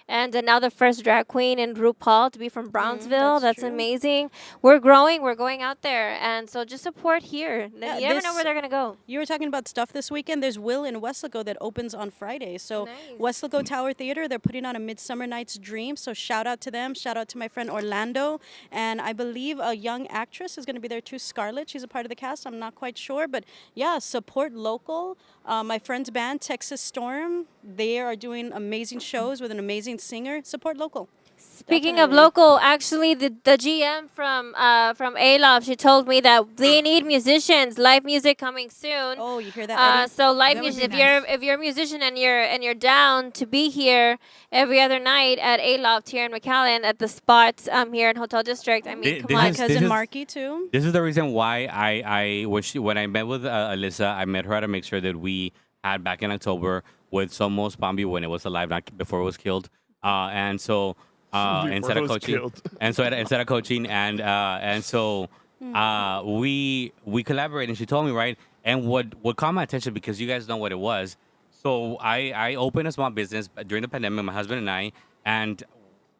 and now the first drag queen in RuPaul to be from Brownsville. that's That's true. amazing. We're growing. We're going out there, and so just support here. Yeah, You never know this- where they're gonna go. You were talking about stuff this weekend. There's Will in Westlaco that opens on Friday. So Nice. Westlaco Tower Theater, they're putting on a Midsummer Night's Dream. So shout out to them. Shout out to my friend Orlando. And I believe a young actress is going to be there too, Scarlett. She's a part of the cast. I'm not quite sure. But yeah, support local. My friend's band, Texas Storm, they are doing amazing shows with an amazing singer. Support local. Speaking of Definitely. local, actually, the GM from Alof, she told me that they need musicians, live music coming soon. Oh, you hear that, Eddie? So live That would music. be nice. If you're a musician and you're down to be here every other night at Aloft here in McAllen at the spot here in Hotel District. I mean, Thi- come this on. is- Cousin Marky, too. This is the reason why when I met with Alyssa, I met her to make sure that we had back in October with Somos Bambi when it was alive, not before it was killed. And so Before instead it of was coaching, killed. instead of coaching, and so we collaborated. And she told me right, and what caught my attention because you guys know what it was. So I opened a small business during the pandemic, my husband and I, and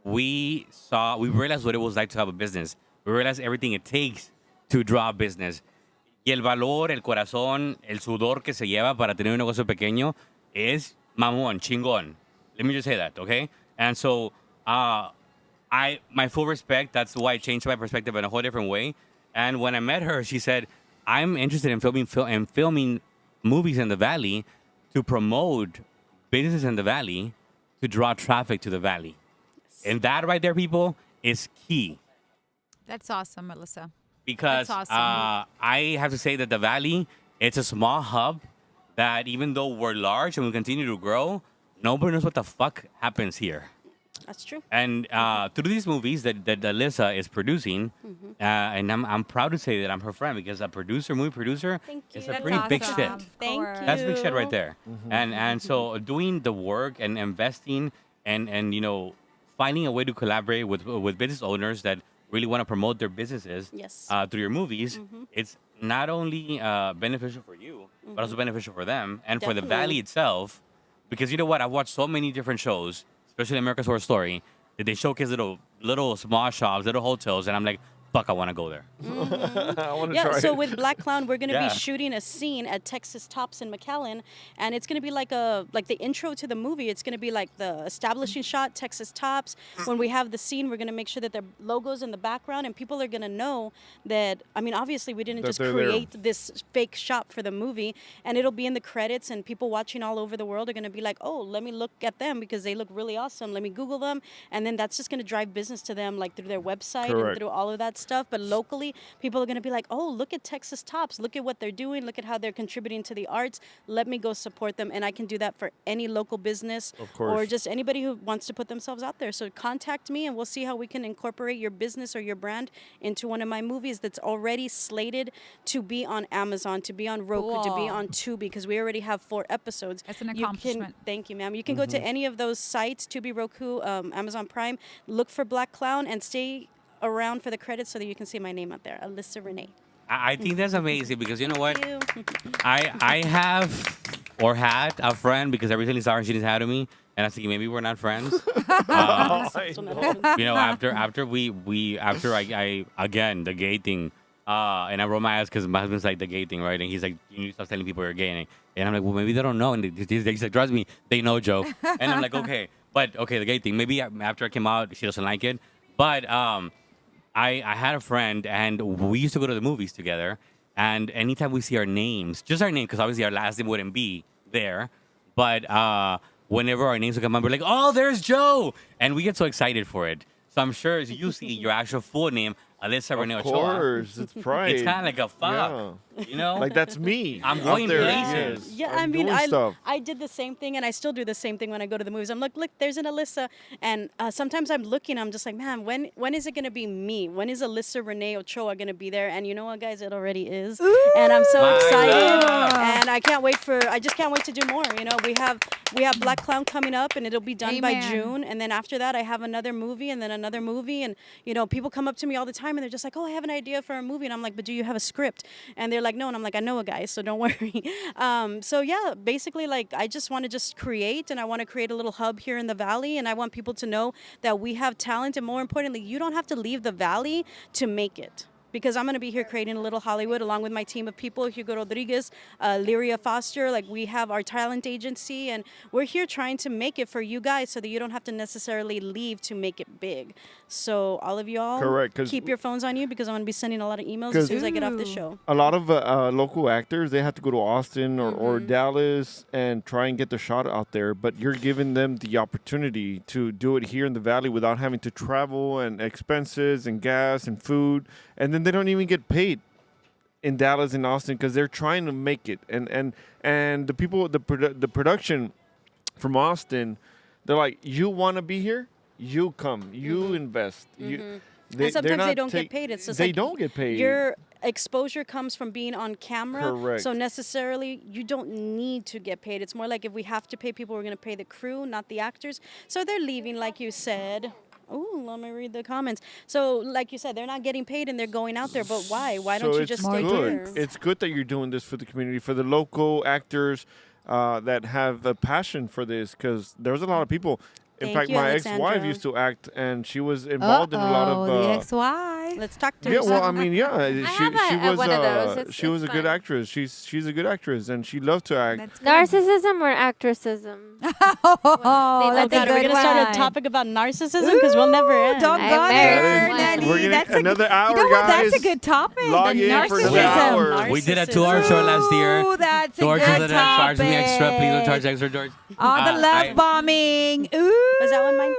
we realized what it was like to have a business. We realized everything it takes to draw a business. Y el valor, el corazón, el sudor que se lleva para tener un negocio pequeño es mamón, chingón. Let me just say that, okay? And so, my full respect, that's why I changed my perspective in a whole different way. And when I met her, she said, I'm interested in filming movies in the Valley to promote businesses in the Valley to draw traffic to the Valley. And that right there, people, is key. That's awesome, Melissa. Because That's awesome. I have to say that the Valley, it's a small hub that even though we're large and we continue to grow, nobody knows what the fuck happens here. That's true. And through these movies that Alyssa is producing, and I'm proud to say that I'm her friend because movie producer, Thank is you. a That's pretty big awesome. shit. Of Thank course. you. That's big shit right there. And so doing the work and investing and finding a way to collaborate with business owners that really want to promote their businesses Yes. through your movies, it's not only beneficial for you, but also beneficial for them and for the Definitely. Valley itself. Because you know what? I've watched so many different shows, especially America's Horror Story, that they showcase little small shops, little hotels, and I'm like, fuck, I want to go there. I want to Yeah, try so it. with Black Clown, we're going to Yeah. be shooting a scene at Texas Tops in McAllen, and it's going to be like the intro to the movie. It's going to be like the establishing shot, Texas Tops. When we have the scene, we're going to make sure that there are logos in the background, and people are going to know that. I mean, obviously, we didn't That just they're there. create this fake shop for the movie, and it'll be in the credits, and people watching all over the world are going to be like, "Oh, let me look at them because they look really awesome. Let me Google them," and then that's just going to drive business to them, like through their website and Correct. through all of that stuff, but locally, people are going to be like, oh, look at Texas Tops. Look at what they're doing. Look at how they're contributing to the arts. Let me go support them. And I can do that for any local business Of or course. just anybody who wants to put themselves out there. So contact me and we'll see how we can incorporate your business or your brand into one of my movies that's already slated to be on Amazon, to be on Roku, to be Cool. on Tubi, because we already have 4 episodes. That's an You can- accomplishment. thank you, ma'am. You can go to any of those sites, Tubi, Roku, Amazon Prime, look for Black Clown and stay around for the credits so that you can see my name out there, Alyssa Renee. I think that's amazing because you know what? Thank you. I have or had a friend because I recently saw her. She didn't have to me, and I was thinking maybe we're not friends. You know, after I again the gay thing, and I roll my eyes because my husband's like the gay thing, right? And he's like, you need to stop telling people you're gay, and I'm like, well, maybe they don't know, and he's like, trust me, they know, Joe. And I'm like, okay, but okay, the gay thing. Maybe after I came out, she doesn't like it, but I had a friend, and we used to go to the movies together. And anytime we see our names, just our name, because obviously our last name wouldn't be there, but whenever our names would come up, we're like, oh, there's Joe, and we get so excited for it. So I'm sure as you see your actual full name, Alyssa Renee Of Ochoa, course, it's pride. it's kind of like a fuck, you know? Like that's me. I'm out going there. places. Yes. Yeah, I'm I mean, doing stuff. I did the same thing, and I still do the same thing when I go to the movies. I'm like, look, there's an Alyssa, and sometimes I'm looking, I'm just like, man, when is it gonna be me? When is Alyssa Renee Ochoa gonna be there? And you know what, guys, it already is, and I'm so My excited, love. and I just can't wait to do more. You know, we have Black Clown coming up, and it'll be done by Amen. June, and then after that, I have another movie, and then another movie, and you know, people come up to me all the time, and they're just like, oh, I have an idea for a movie, and I'm like, but do you have a script? And they're like, no, and I'm like, I know a guy, so don't worry. So yeah, basically, like, I just want to just create, and I want to create a little hub here in the Valley, and I want people to know that we have talent, and more importantly, you don't have to leave the Valley to make it. Because I'm going to be here creating a little Hollywood along with my team of people, Hugo Rodriguez, Lyria Foster. Like, we have our talent agency, and we're here trying to make it for you guys so that you don't have to necessarily leave to make it big. So all of y'all, Correct, 'cause- keep your phones on you because I'm going to be sending a lot of emails as soon as I get off the show. A lot of local actors, they have to go to Austin or Dallas and try and get the shot out there, but you're giving them the opportunity to do it here in the Valley without having to travel and expenses and gas and food, and then they don't even get paid in Dallas and Austin because they're trying to make it. And the people, the production from Austin, they're like, you want to be here? You come, you invest. You, And sometimes they don't get paid. It's just they like don't get paid. Your exposure comes from being on camera. Correct. So necessarily, you don't need to get paid. It's more like if we have to pay people, we're going to pay the crew, not the actors. So they're leaving, like you said. Oh, let me read the comments. So, like you said, they're not getting paid and they're going out there. But why? Why don't you just stay good. here? It's good that you're doing this for the community, for the local actors that have a passion for this, because there's a lot of people. In Thank fact, you, my ex-wife Alexandra. used to act, and she was involved in a lot of. the ex-wife. Let's talk to Yeah, her. well, I mean, yeah, she have was one of those. It's- she was a it's good fun. actress. She's a good actress, and she loved to act. That's good. Narcissism or actressism? Oh, Oh, that's God, a are we good going to start a one. topic about narcissism? Because we'll never end. Don't I'm go married there, to one. Nelly. We're getting That's another hour, you know what? That's a guys. good topic. Log the in for narcissism. another hour. We did a 2-hour show last year. Ooh, that's a George good was gonna charge me extra. Please don't topic. charge extra, George. All the love bombing. Ooh. Was that one mine?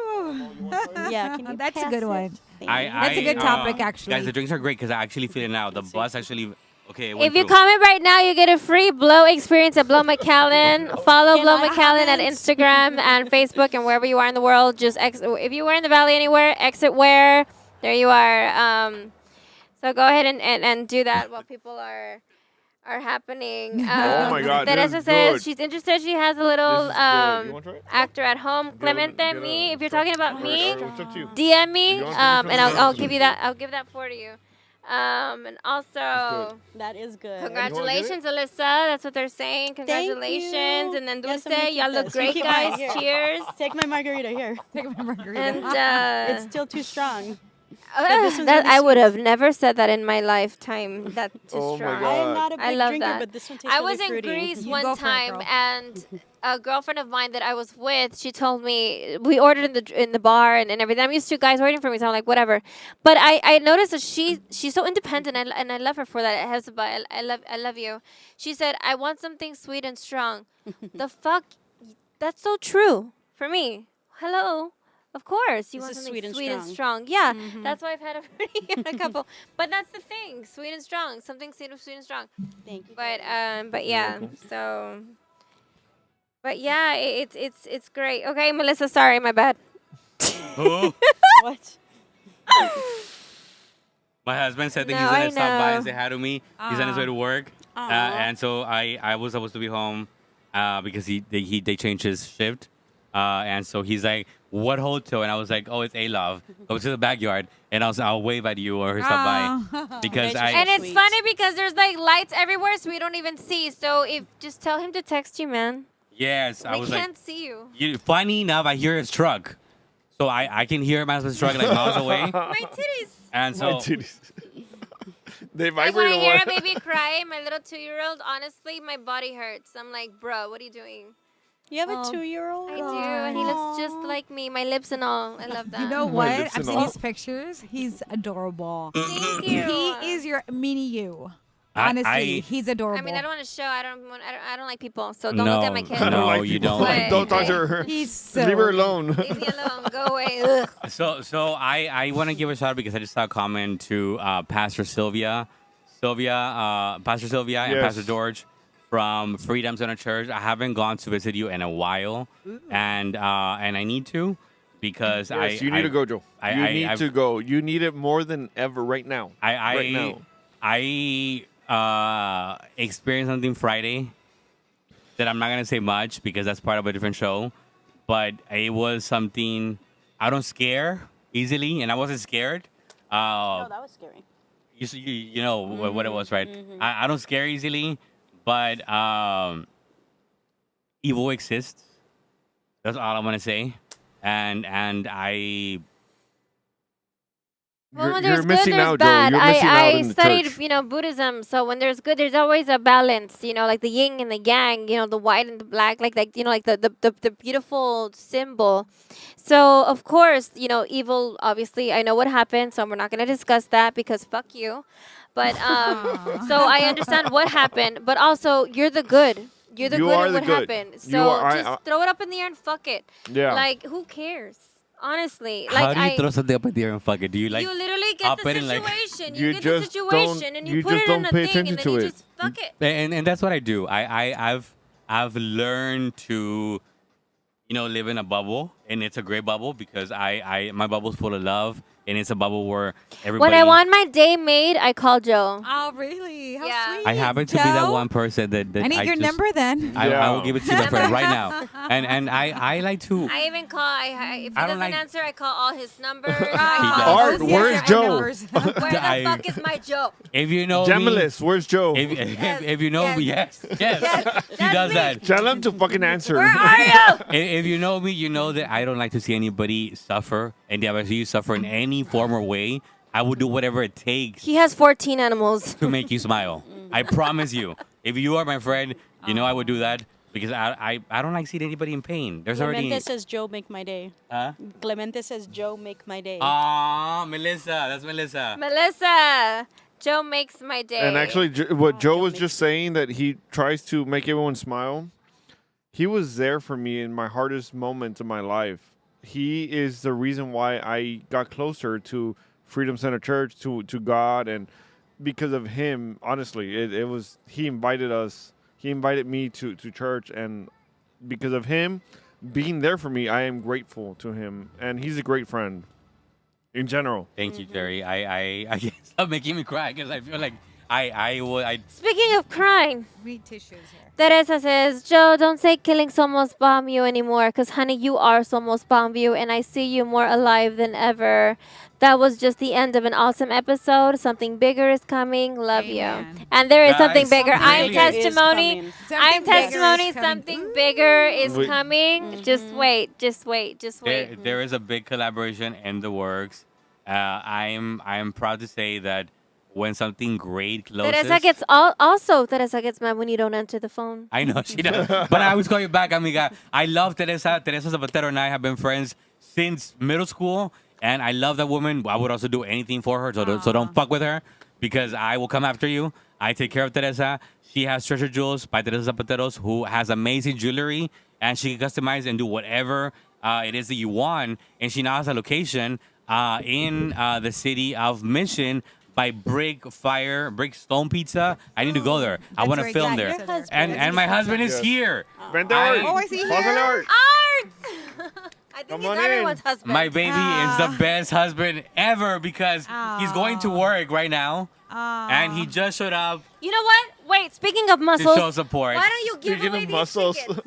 mine? Yeah, can you That's a pass good it? one. Thank I, you. That's a good topic, actually. Guys, the drinks are great because I actually feel it now. The bus actually. Okay. it went If you through. comment right now, you get a free Blow experience at Blow McAllen. Follow Can Blow I McAllen at comment? Instagram and Facebook and wherever you are in the world. Just if you were in the Valley anywhere, exit where. There you are. So go ahead and do that while people are happening. Oh my God, this Teresa is says good. she's interested. She has a This little is good. You wanna try it? actor at home. Get a- Clemente, get a- me. If you're talking about All me, right, it's up to you. DM me, You want some and from I'll the- give you that. I'll give that for you. And also, That is good. congratulations, Alyssa. That's what they're saying. Thank Congratulations. you. And then Yes, Dulce, I'm gonna y'all keep look this. You great, keep guys. mine. Here. Cheers. Take my margarita here. Take my margarita. And It's still too strong. this one's that really I would sweet. have never said that in my lifetime. That's too Oh my strong. God. I am not a big I love drinker, that. but this one tastes I really was in fruity. Greece You one go for it, time, girl. and a girlfriend of mine that I was with, she told me we ordered in the bar and everything. I'm used to guys ordering for me, so I'm like whatever. But I noticed that she's so independent, and I love her for that. Hezbollah, I love you. She said, I want something sweet and strong. The fuck, that's so true for me. Hello. Of course, you This want is something sweet and strong. strong. Yeah, Mhm. that's why I've had a couple. But that's the thing, sweet and strong. Something sweet and strong. Thank you. But You're yeah. welcome. So, but yeah, it's great. Okay, Melissa. Sorry, my bad. Who? What? My husband said that No, he's I gonna stop by and know. say hi to me. He's on his way to work, Aw. and so I was supposed to be home because they changed his shift, and so he's like, "What hotel?" And I was like, "Oh, it's A Love. Go to the backyard." And I'll wave at you or stop by because You guys are And I it's Sweet. funny because there's like lights everywhere, so we don't even see. So if just tell him to text you, man. yes I We was can't like, see you. funny enough, I hear his truck, so I can hear my husband's truck like miles away, My titties. and My so titties. They Like when vibrate I a hear a lot. baby cry, my little 2-year-old, honestly, my body hurts. I'm like, bro, what are you doing? You have a Oh, 2-year-old? I do, and he looks just like me, my lips and all. I love that. You know My what? lips I've and seen all. his pictures. He's adorable. Thank you. He is your mini you. I- Honestly, I- he's adorable. I mean, I don't want to show. I don't like people, so don't look at my kid. I don't No, like you people. don't. But- Don't talk to her. He's so. Leave her alone. Leave me alone. Go away. Ugh. So I want to give a shout out because I just saw a comment to Pastor Pastor Sylvia and Yes. Pastor George from Freedom Center Church. I haven't gone to visit you in a while, and I need to because Yes, you need to go, Joe. You need I've- to go. You need it more than ever right now. Right now. I experienced something Friday that I'm not gonna say much because that's part of a different show, but it was something I don't scare easily, and I wasn't scared. Oh, that was scary. You know what it was, right? I don't scare easily, but evil exists. That's all I'm gonna say, and I. Well, when You're there's missing good, there's out, Joe. bad. You're missing out I in the studied, church. Buddhism. So when there's good, there's always a balance. Like the yin and the yang. The white and the black. Like like the beautiful symbol. So of course, evil. Obviously, I know what happened. So we're not gonna discuss that because fuck you. But so I understand what happened. But also, you're the good. You're the You good are at the what good. happened. You So are- just throw it up in the air and fuck it. Yeah. Like who cares? Honestly, How like do you throw something up in the air and fuck it? Do you like? you literally get up the it and, like- situation. You You get the just situation don't- and you you put just it in don't a pay thing and attention then to you it. just fuck it. And that's what I do. I've learned to, live in a bubble, and it's a great bubble because my bubble's full of love, and it's a bubble where everybody. When I want my day made, I call Joe. Oh, really? How Yeah. sweet. I happen to be that Joe? one person that I need your just- number then. I will give it to you, my friend, right Number. now. And I like to. I even call. If he I don't doesn't like- answer, I call all his numbers. does. Art, Yes, where's yes, Joe? numbers. Where the I- fuck is my Joe? If you know me, Gemelis, where's Joe? if you know me, yes, she that's does me. that. Tell him to fucking answer. Where are you? If you know me, you know that I don't like to see anybody suffer, and if I see you suffer in any form or way, I will do whatever it takes He has 14 animals. to make you smile. I promise you. If you are my friend, you know I would do that because I don't like seeing anybody in pain. There's already. Clemente says, Joe, make my day. Huh? Clemente says, Joe, make my day. Ah, Melissa, that's Melissa. Melissa, Joe makes my day. And actually, what Joe Joe was makes just saying that he tries to make everyone smile. He was there for me in my hardest moments of my life. He is the reason why I got closer to Freedom Center Church, to God, and because of him, honestly, it was he invited us. He invited me to church, and because of him being there for me, I am grateful to him, and he's a great friend in general. Thank you, Jerry. I can't stop making me cry because I feel like I Speaking of crying, Read tissues here. Teresa says, Joe, don't say killings almost bomb you anymore because, honey, you are almost bomb you, and I see you more alive than ever. That was just the end of an awesome episode. Something bigger is coming. Love Amen. you. And there is something Guys, bigger. something I'm bigger is testimony. coming. I'm Something bigger is testimony. coming. Something bigger is Wait. coming. Just wait. Just wait. Just wait. there is a big collaboration in the works. I'm proud to say that when something great closes, Teresa gets mad when you don't answer the phone. I know she does, but I always call you back, amiga. I love Teresa. Teresa Zapatero and I have been friends since middle school, and I love that woman. I would also do anything for her, so don't fuck with her because I will come after you. I take care of Teresa. She has Treasure Jewels by Teresa Zapateros, who has amazing jewelry, and she can customize and do whatever It is the yuan, and she now has a location in the city of Mission by Brick Stone Pizza. I need to go there. I That's want to right, film yeah, there. your husband. And my husband is Yes. here. Vente, I- Art. Oh, I see here. Pásale, Art. Art! I think Come he's on in. everyone's husband. My baby is the best husband ever because he's going to work right now. And he just showed up You know what? Wait, speaking of to muscles, show support. why don't you give Speaking away of these muscles. tickets?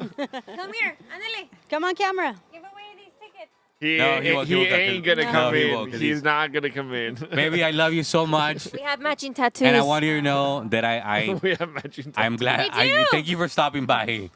Come here, Andele. Come on camera. Give away these tickets. He, No, he won't, he won't, ain't gonna No. come No, he in. won't, 'cause He's not gonna come in. Baby, I love you so much. We have matching tattoos. And I want you to know that we have matching. I'm glad. We do. Thank you for stopping by.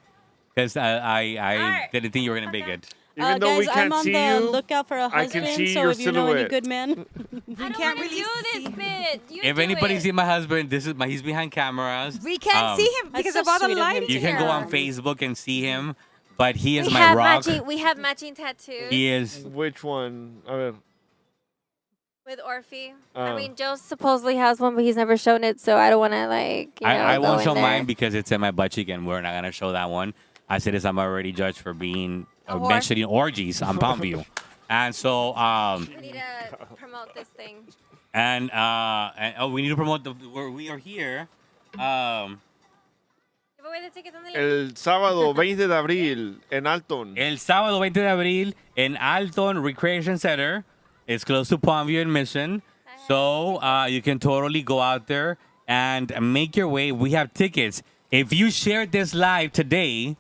Because I Alright. didn't think you were going to make it. Even though guys, we can't I'm on see the you, lookout for a I husband. can see so your if you know any silhouette. good men, I don't can't want to really do this see. bit. You If do anybody it. sees my husband, he's behind cameras. We can't see him That's because so of all the sweet of him lighting. to You can go Yeah. on Facebook and see him, but he is we my have rock. we have matching tattoos He is. which one? A ver. with Orphe. Oh. I mean, Joe supposedly has one, but he's never shown it, so I don't want to I go won't in show there. mine because it's in my butt cheek, and we're not gonna show that one. I said this. I'm already judged for being A whore? mentioning orgies on Palmview, and so We need to promote this thing. we need to promote we are here. Give away the tickets on the El sábado 20 de abril en Alton. El sábado 20 de abril en Alton Recreation Center. It's close to Palmview and Mission. So you can totally go out there and make your way. We have tickets. If you shared this live today,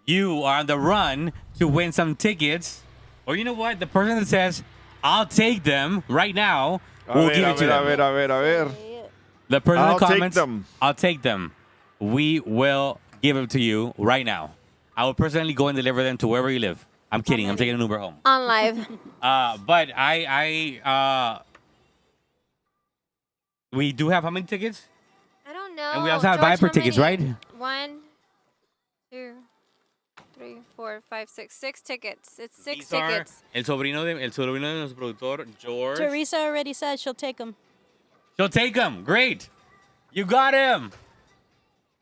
you are on the run to win some tickets. Or you know what? The person that says, I'll take them right now, we'll give it to them. a ver. The person I'll that take comments, them. I'll take them. We will give them to you right now. I will personally go and deliver them to wherever you live. I'm kidding. I'm taking an Uber home. On live. But we do have how many tickets? I don't know. And we also have George, Viper how tickets, many? right? 1, 2, 3, 4, 5, 6. 6 tickets. It's 6 These are tickets. el sobrino de nuestro productor, George. Teresa already said she'll take them. She'll take him. Great. You got him.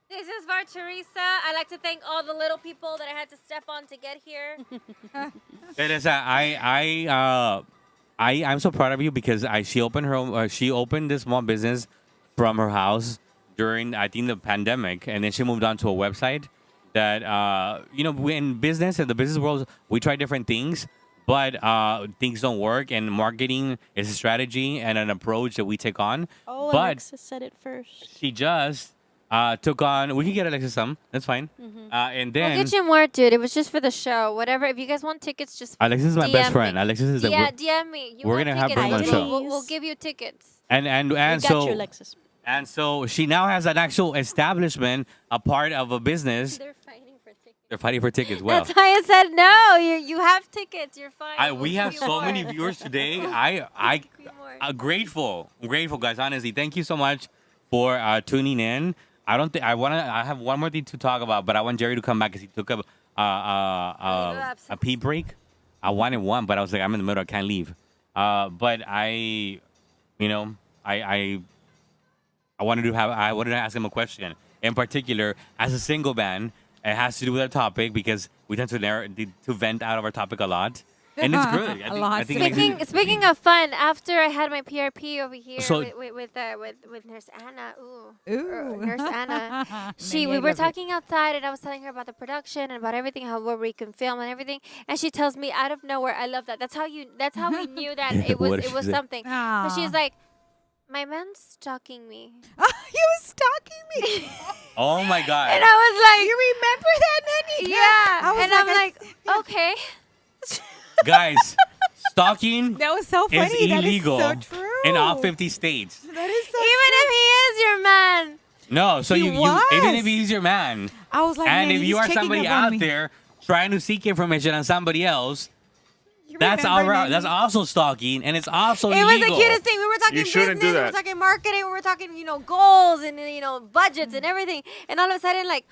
This is for Teresa. I'd like to thank all the little people that I had to step on to get here. Teresa, I'm so proud of you because she opened this small business from her house during, I think, the pandemic, and then she moved on to a website that we in business, in the business world, we try different things, but things don't work, and marketing is a strategy and an approach that we take on. Oh, But Alexis said it first. she just took on. We can get Alexis some. That's fine. And We'll then get you more, dude. It was just for the show. Whatever. If you guys want tickets, just Alexis is my DM best friend. me. Alexis is the DM me. You we're want gonna have tickets? her on the show. We'll give you tickets. and We got you, so Alexis. and so she now has an actual establishment, a part of a business. They're fighting for tickets. They're fighting for tickets. Well, That's why I said no. You have tickets. You're fine. we have so many viewers today. I grateful guys. Honestly, thank you so much for tuning in. I don't think I have one more thing to talk about, but I want Jerry to come back because he took a pee break. I wanted one, but I was like, I'm in the middle. I can't leave. But I wanted to ask him a question. In particular, as a single man, it has to do with our topic because we tend to vent out of our topic a lot. And it's good. I think it makes it- Speaking of fun, after I had my PRP over here So- with Nurse Anna, Ooh. Nurse Anna, Many we I were love it. talking outside, and I was telling her about the production and about everything, where we can film and everything, and she tells me out of nowhere, I love that. That's how we knew that Yeah, it what was did it she was say? something. So Aw. she's like, my man's stalking me, You was stalking me. Oh my God. and I was like, You remember that, Nanny? yeah, I was and like, I'm like, okay. Guys, stalking That was so is funny. That is illegal so true. in all 50 states. That is so Even if he is your man. No, so He you was. even if he's your man, I was like, and man, if you he's are checking somebody up on out me. there trying to seek information on somebody else, You that's remember, all. Nanny? That's also stalking, and it's also It illegal. was the cutest thing. We were talking You shouldn't business, do we were that. talking marketing, we were talking, goals and budgets and everything. And all of a sudden, like,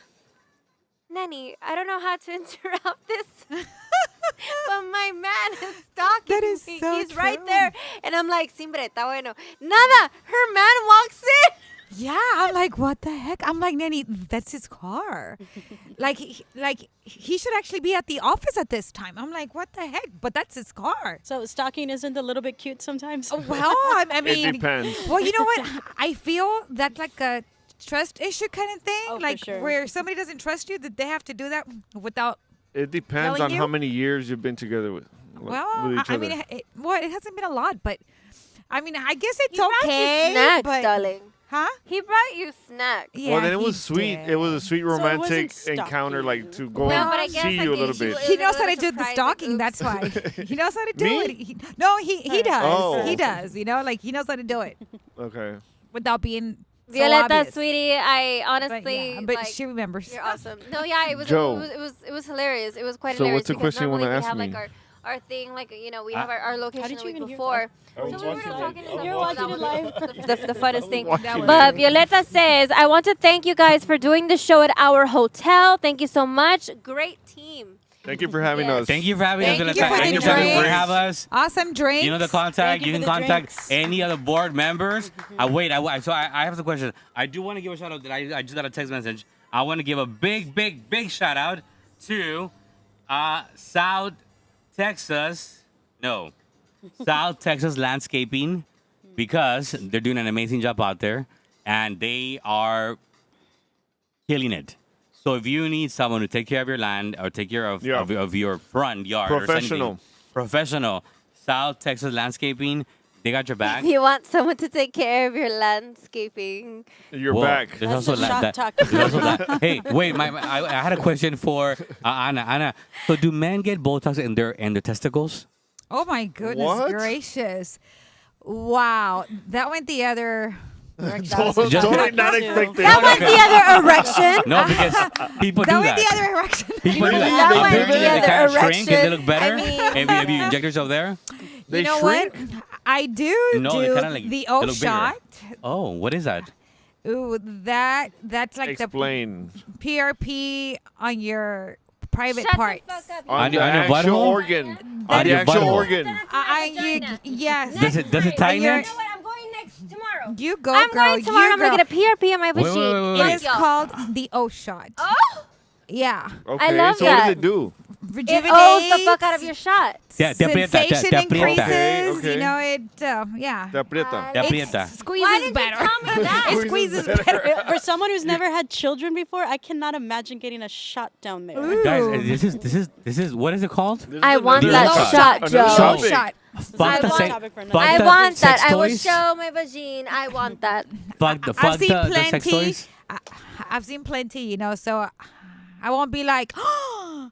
Nanny, I don't know how to interrupt this, but my man is stalking That is me. so He's right true. there, and I'm like, Simbre, está bueno. Nada. Her man walks in. Yeah, I'm like, what the heck? I'm like, Nanny, that's his car. like he should actually be at the office at this time. I'm like, what the heck? But that's his car. So stalking isn't a little bit cute sometimes? Well, I mean, It depends. well, you know what? I feel that's like a trust issue kind of thing. Oh, for like sure. where somebody doesn't trust you, that they have to do that without. It depends Telling on you? how many years you've been together with Well, each I other. mean, it hasn't been a lot, but I mean, I guess it's He brought okay. you snacks, but darling. huh? He brought you snacks. Yeah, Well, then it he was sweet. did. It was a sweet it wasn't romantic encounter, like to stalking. go No, and but I guess see like you a it- little she bit. was- He It knows was how a to do the surprise, like, stalking. oops. That's why he knows how to do Me? it. No, he does. Oh. He does. You know, like he knows how to do it Okay. without being so Violeta, obvious. sweetie, I But, honestly, yeah, but like, she remembers. you're awesome. No, yeah, Joe. it was hilarious. It was quite So hilarious. what's the because question you wanna normally we ask have, me? like our thing, like we have our location did the you week even hear before. I was So we were watching talking it. and You're stuff, watching that it was the funnest thing. watching That was But good. Violeta says, I want to thank you guys for doing the show at our hotel. Thank you so much. Great team. Thank you for having Yes. us. Thank you for having Thank us. you Violeta. for the Anytime you want to drinks. have us. Awesome drinks. You know the contact. Thank You you can for the contact drinks. any other board members. Wait, so I have the question. I do want to give a shout out that I just got a text message. I want to give a big shout out to South Texas. No, South Texas Landscaping, because they're doing an amazing job out there and they are killing it. So if you need someone to take care of your land or take care of, Yeah. of your front yard, or Professional. anything, professional, South Texas Landscaping, they got your back. If you want someone to take care of your landscaping, You're Whoa, back. There's That's also a shop that. talk. There's also that. Hey, wait, I had a question for Anna. Anna, so do men get Botox in their testicles? Oh my goodness What? gracious! Wow, that went the other direction. Totally Just- not expecting. that went the other erection. No, because people do That went that. the other direction. People do That that. went Apparently, the they other kind of shrink and they direction. look better. I mean- Have you injected yourself there? They You know shrink? what? I do No, they do kinda like- the they O look bigger. shot. Oh, what is that? Ooh, that's like Explain. the PRP on your private Shut the parts. fuck up. On On the your actual butthole? organ. On On the your actual butthole. organ. Yes. Does it tighten You're- it? You know what? I'm going next tomorrow. You go, I'm girl. going tomorrow. You I'm going girl. to get a PRP on my Wait, machine. wait, It wait. is called the O shot. Oh, Yeah. Okay, love so what that. does it do? it Rejuvenates. O's the fuck out of your shot. Te aprieta, te Sensation aprieta. increases. Okay, okay. You know it. Yeah. Te aprieta. Te aprieta. It squeezes Why didn't better. you tell me that? It squeezes better. For someone who's never had children before, I cannot imagine getting a shot down there. Ooh. Guys, this is what is it called? This is I want another that shot. shot, Another Joe. O topic. shot. Fuck the want- sex. topic for another fuck I the want that. sex I will toys. show my vagine. I want that. Fuck the I've seen the sex plenty. toys. I've seen plenty, you know, so I won't be like, ooh.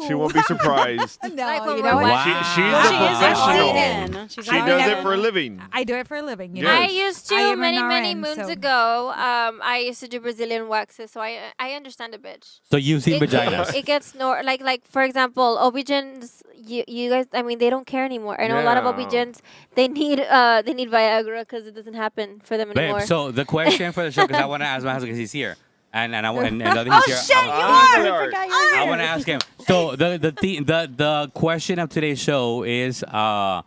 She won't be surprised. No, Like when you we're know what? watching- Wow. She's Well, a she is an professional. RN. She's She an does RN. it for a living. I do it for a living, you Yes. know. I used to I am an many RN, moons so- ago. I used to do Brazilian waxes, so I understand a bitch. So you've seen It, vaginas. it gets like for example, OB-GYNs. You guys, I mean, they don't care anymore. I know a lot of Yeah. OB-GYNs. They need Viagra because it doesn't happen for them anymore. Babe, so the question for the show, because I want to ask my husband because he's here, and I want and the other Oh he's here. shit, you Ah, are. Lord. Forgot you were I here. want to ask him. So the question of today's show is how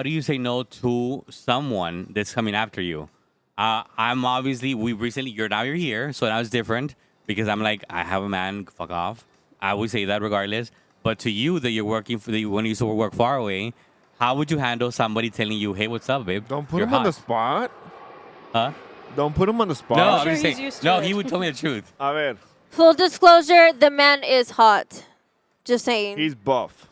do you say no to someone that's coming after you? I'm obviously you're here, so now it's different because I'm like I have a man, fuck off. I would say that regardless. But to you that you're working for when you used to work far away, how would you handle somebody telling you, "Hey, what's up, babe? Don't put You're him on the hot." spot. Huh? Don't put him on the spot. No, I'm I'm sure just he's saying. used to No, it. he would tell me the truth. A ver, Full disclosure: the man is hot. Just saying. he's buff.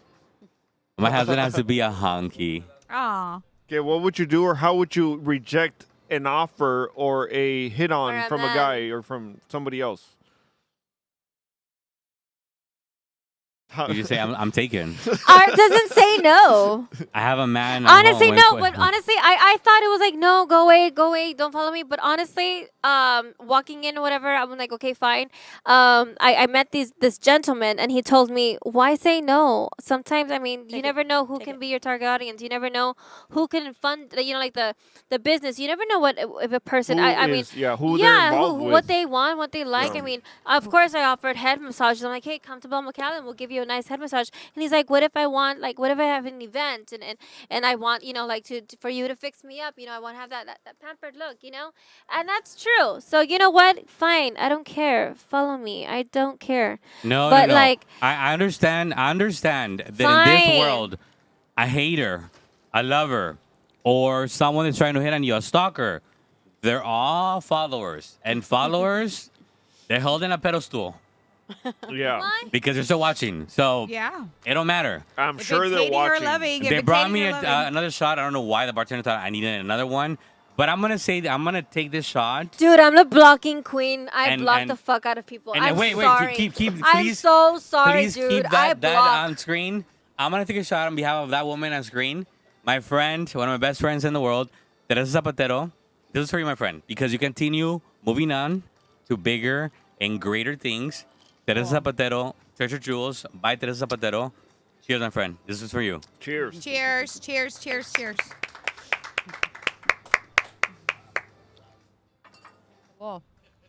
My husband has to be a hunky. Aw. Okay, what would you do, or how would you reject an offer or a hit on Or a from a man. guy or from somebody else? How- You just say, I'm taken. Art doesn't say no. I have a man. at Honestly, home. no. But honestly, I thought it was like, no, go away, don't follow me. But honestly, walking in or whatever, I'm like, okay, fine. I met this gentleman, and he told me, why say no? Sometimes, I mean, you Take it. never know who Take can it. be your target audience. You never know who can fund, like the business. You never know what if a person. Who I mean. is- yeah, who they're Yeah, involved with. what they want, what they like. Yeah. I mean, of course, I offered head massages. I'm like, hey, come to Belmont, we'll give you a nice head massage. And he's like, what if I want, like, what if I have an event and I want, like for you to fix me up, I want to have that pampered look, and that's true. So you know what? Fine, I don't care. Follow me. I don't care. No, But no, no. like, I understand. I understand that in this Fine. world, a hater, a lover, or someone that's trying to hit on you, a stalker, they're all followers. And followers, they're held in a pedestal Yeah. why? because they're still watching. So Yeah. it don't matter. I'm If sure it's they're hating or watching. loving, if They it's brought hating me or loving. another shot. I don't know why the bartender thought I needed another one. But I'm going to say that I'm going to take this shot. Dude, I'm the blocking queen. I And- block and- the fuck out of people. and I'm wait, sorry. keep, I'm please, so sorry, Please dude. keep I that block. on screen. I'm going to take a shot on behalf of that woman on screen. My friend, one of my best friends in the world, Teresa Zapatero. This is for you, my friend, because you continue moving on to bigger and greater things. Teresa Zapatero, Treasure Jewels by Teresa Zapatero. Cheers, my friend. This is for you. Cheers. Cheers, cheers, cheers, cheers. Whoa.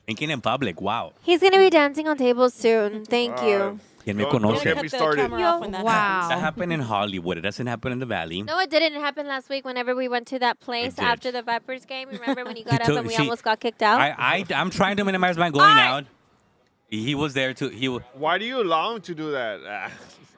Thinking in public. Wow. He's gonna be dancing on tables soon. Thank you. ¿Quién me Don't conoce? get Cut me the started. camera off when that happens. That Wow. happened in Hollywood. It doesn't happen in the Valley. No, it didn't. It happened last week whenever we went to that place did. after the Vipers game. Remember when you got up took- and we she- almost got kicked out? I'm trying to minimize my going Alright. out. He was there too. Why do you allow him to do that? Ah.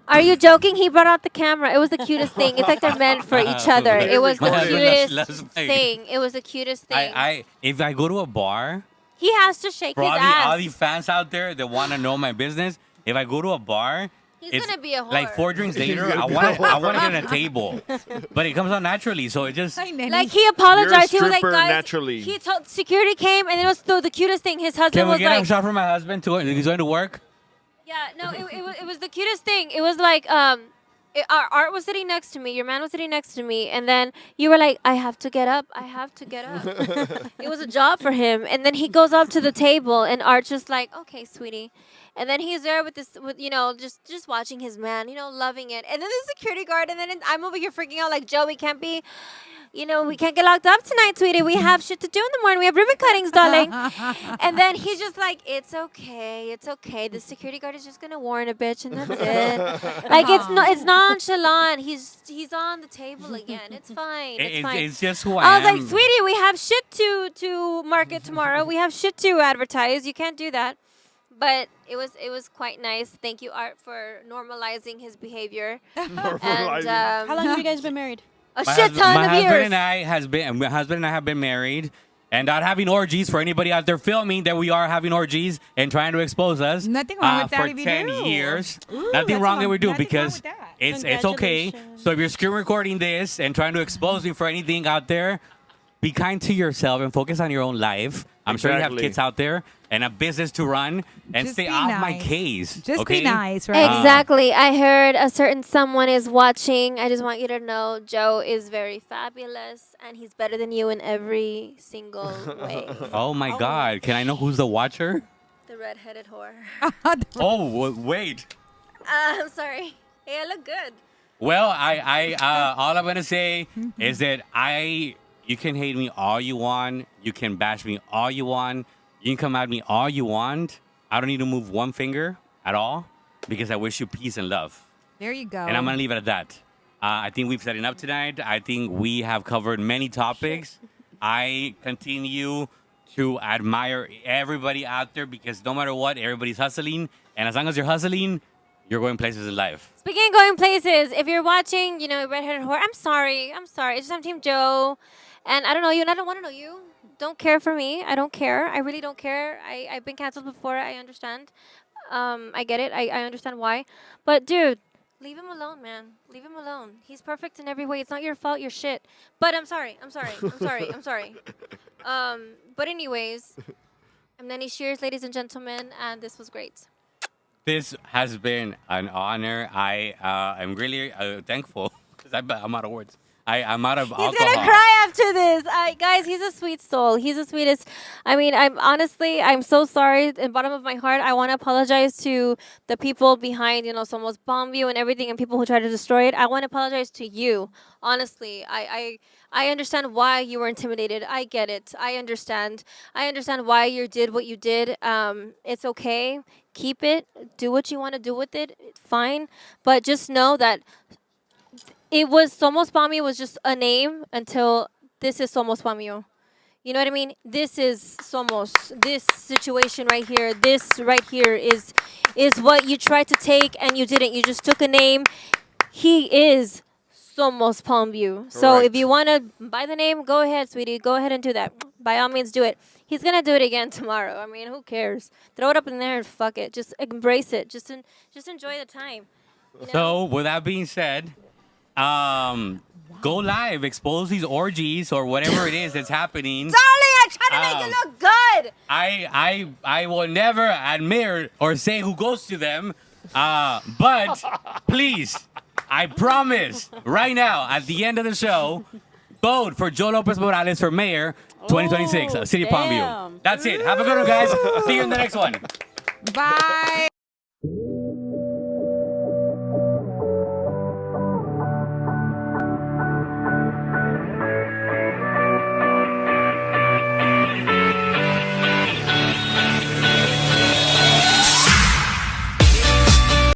Are you joking? He brought out the camera. It was the cutest thing. It's like they're meant for each other. It was the Let's- cutest let's make- thing. It was the cutest thing. If I go to a bar, He has to shake for his all ass. the fans out there that want to know my business, if I go to a bar, He's it's gonna be a whore. like 4 drinks He's later, gonna I be want a I want to get on a table, but it comes out naturally. So it just Hi, Nanny. Like he apologized. He was like, stripper guys. naturally. He told security came and it was the cutest thing. His husband can we was get like, a shot from my husband too? He's going to work. yeah, no, it was the cutest thing. It was like our Art was sitting next to me, your man was sitting next to me, and then you were like, I have to get up. It was a job for him, and then he goes up to the table, and Art's just like, okay, sweetie, and then he's there with just watching his man, loving it, and then the security guard, and then I'm over here freaking out like, Joe, we can't be. We can't get locked up tonight, sweetie. We have shit to do in the morning. We have ribbon cuttings, darling. And then he's just like, it's okay. It's okay. The security guard is just going to warn a bitch, and that's it. Like, it's nonchalant. He's on the table again. It's fine. It's fine. It's just who I I am. was like, sweetie, we have shit to market tomorrow. We have shit to advertise. You can't do that. But it was quite nice. Thank you, Art, for normalizing his behavior. And Normalizing. How long have you guys been married? a shit ton my of husband years. and my husband and I have been married. And not having orgies for anybody out there filming that we are having orgies and trying to expose us. Nothing wrong with that for if you 10 do. years. Ooh, nothing that's wrong wrong- if we do nothing wrong because with that. it's okay. Congratulations. So if you're screen recording this and trying to expose me for anything out there, be kind to yourself and focus on your own life. I'm sure you have Exactly. kids out there and a business to run and Just stay be off my nice. case. Just okay? be nice, right? Exactly. I heard a certain someone is watching. I just want you to know Joe is very fabulous and he's better than you in every single way. Oh my God. Can I know who's the watcher? The redheaded whore. Oh, wait. I'm sorry. Hey, I look good. Well, all I'm gonna say is that you can hate me all you want, you can bash me all you want, you can come at me all you want. I don't need to move one finger at all because I wish you peace and love, There you go. and I'm gonna leave it at that. I think we've set enough tonight. I think we have covered many topics. I continue to admire everybody out there because no matter what, everybody's hustling, and as long as you're hustling, you're going places in life. Speaking of going places, if you're watching, redheaded whore, I'm sorry. It's just I'm Team Joe. And I don't know you, and I don't want to know you. Don't care for me. I don't care. I really don't care. I've been canceled before. I understand. I get it. I understand why. But, dude, leave him alone, man. Leave him alone. He's perfect in every way. It's not your fault. You're shit. But I'm sorry. But anyways, I'm Nanny Shears, ladies and gentlemen, and this was great. This has been an honor. I am really thankful because I'm out of words. I'm out of He's alcohol. gonna cry after this. Guys, he's a sweet soul. He's the sweetest. I mean, I'm so sorry. In the bottom of my heart, I want to apologize to the people behind, Somos Bombview and everything, and people who tried to destroy it. I want to apologize to you. Honestly, I understand why you were intimidated. I get it. I understand. I understand why you did what you did. It's okay. Keep it. Do what you want to do with it. Fine. But just know that it was Somos Pamio was just a name until this is Somos Pamio. You know what I mean? This is Somos. This situation right here, this right here is what you tried to take and you didn't. You just took a name. He is Somos Palmview. So if Correct. you want to buy the name, go ahead, sweetie. Go ahead and do that. By all means, do it. He's gonna do it again tomorrow. I mean, who cares? Throw it up in there and fuck it. Just embrace it. Just enjoy the time. You know? So, with that being said, go live, expose these orgies or whatever it is that's happening. Darling, I'm trying to make it look good. I will never admit or say who goes to them, but please, I promise, right now at the end of the show, vote for Joe Lopez Morales for mayor 2026, City of Palmview. damn. That's it. Have a good one, guys. See you in the next one. Bye.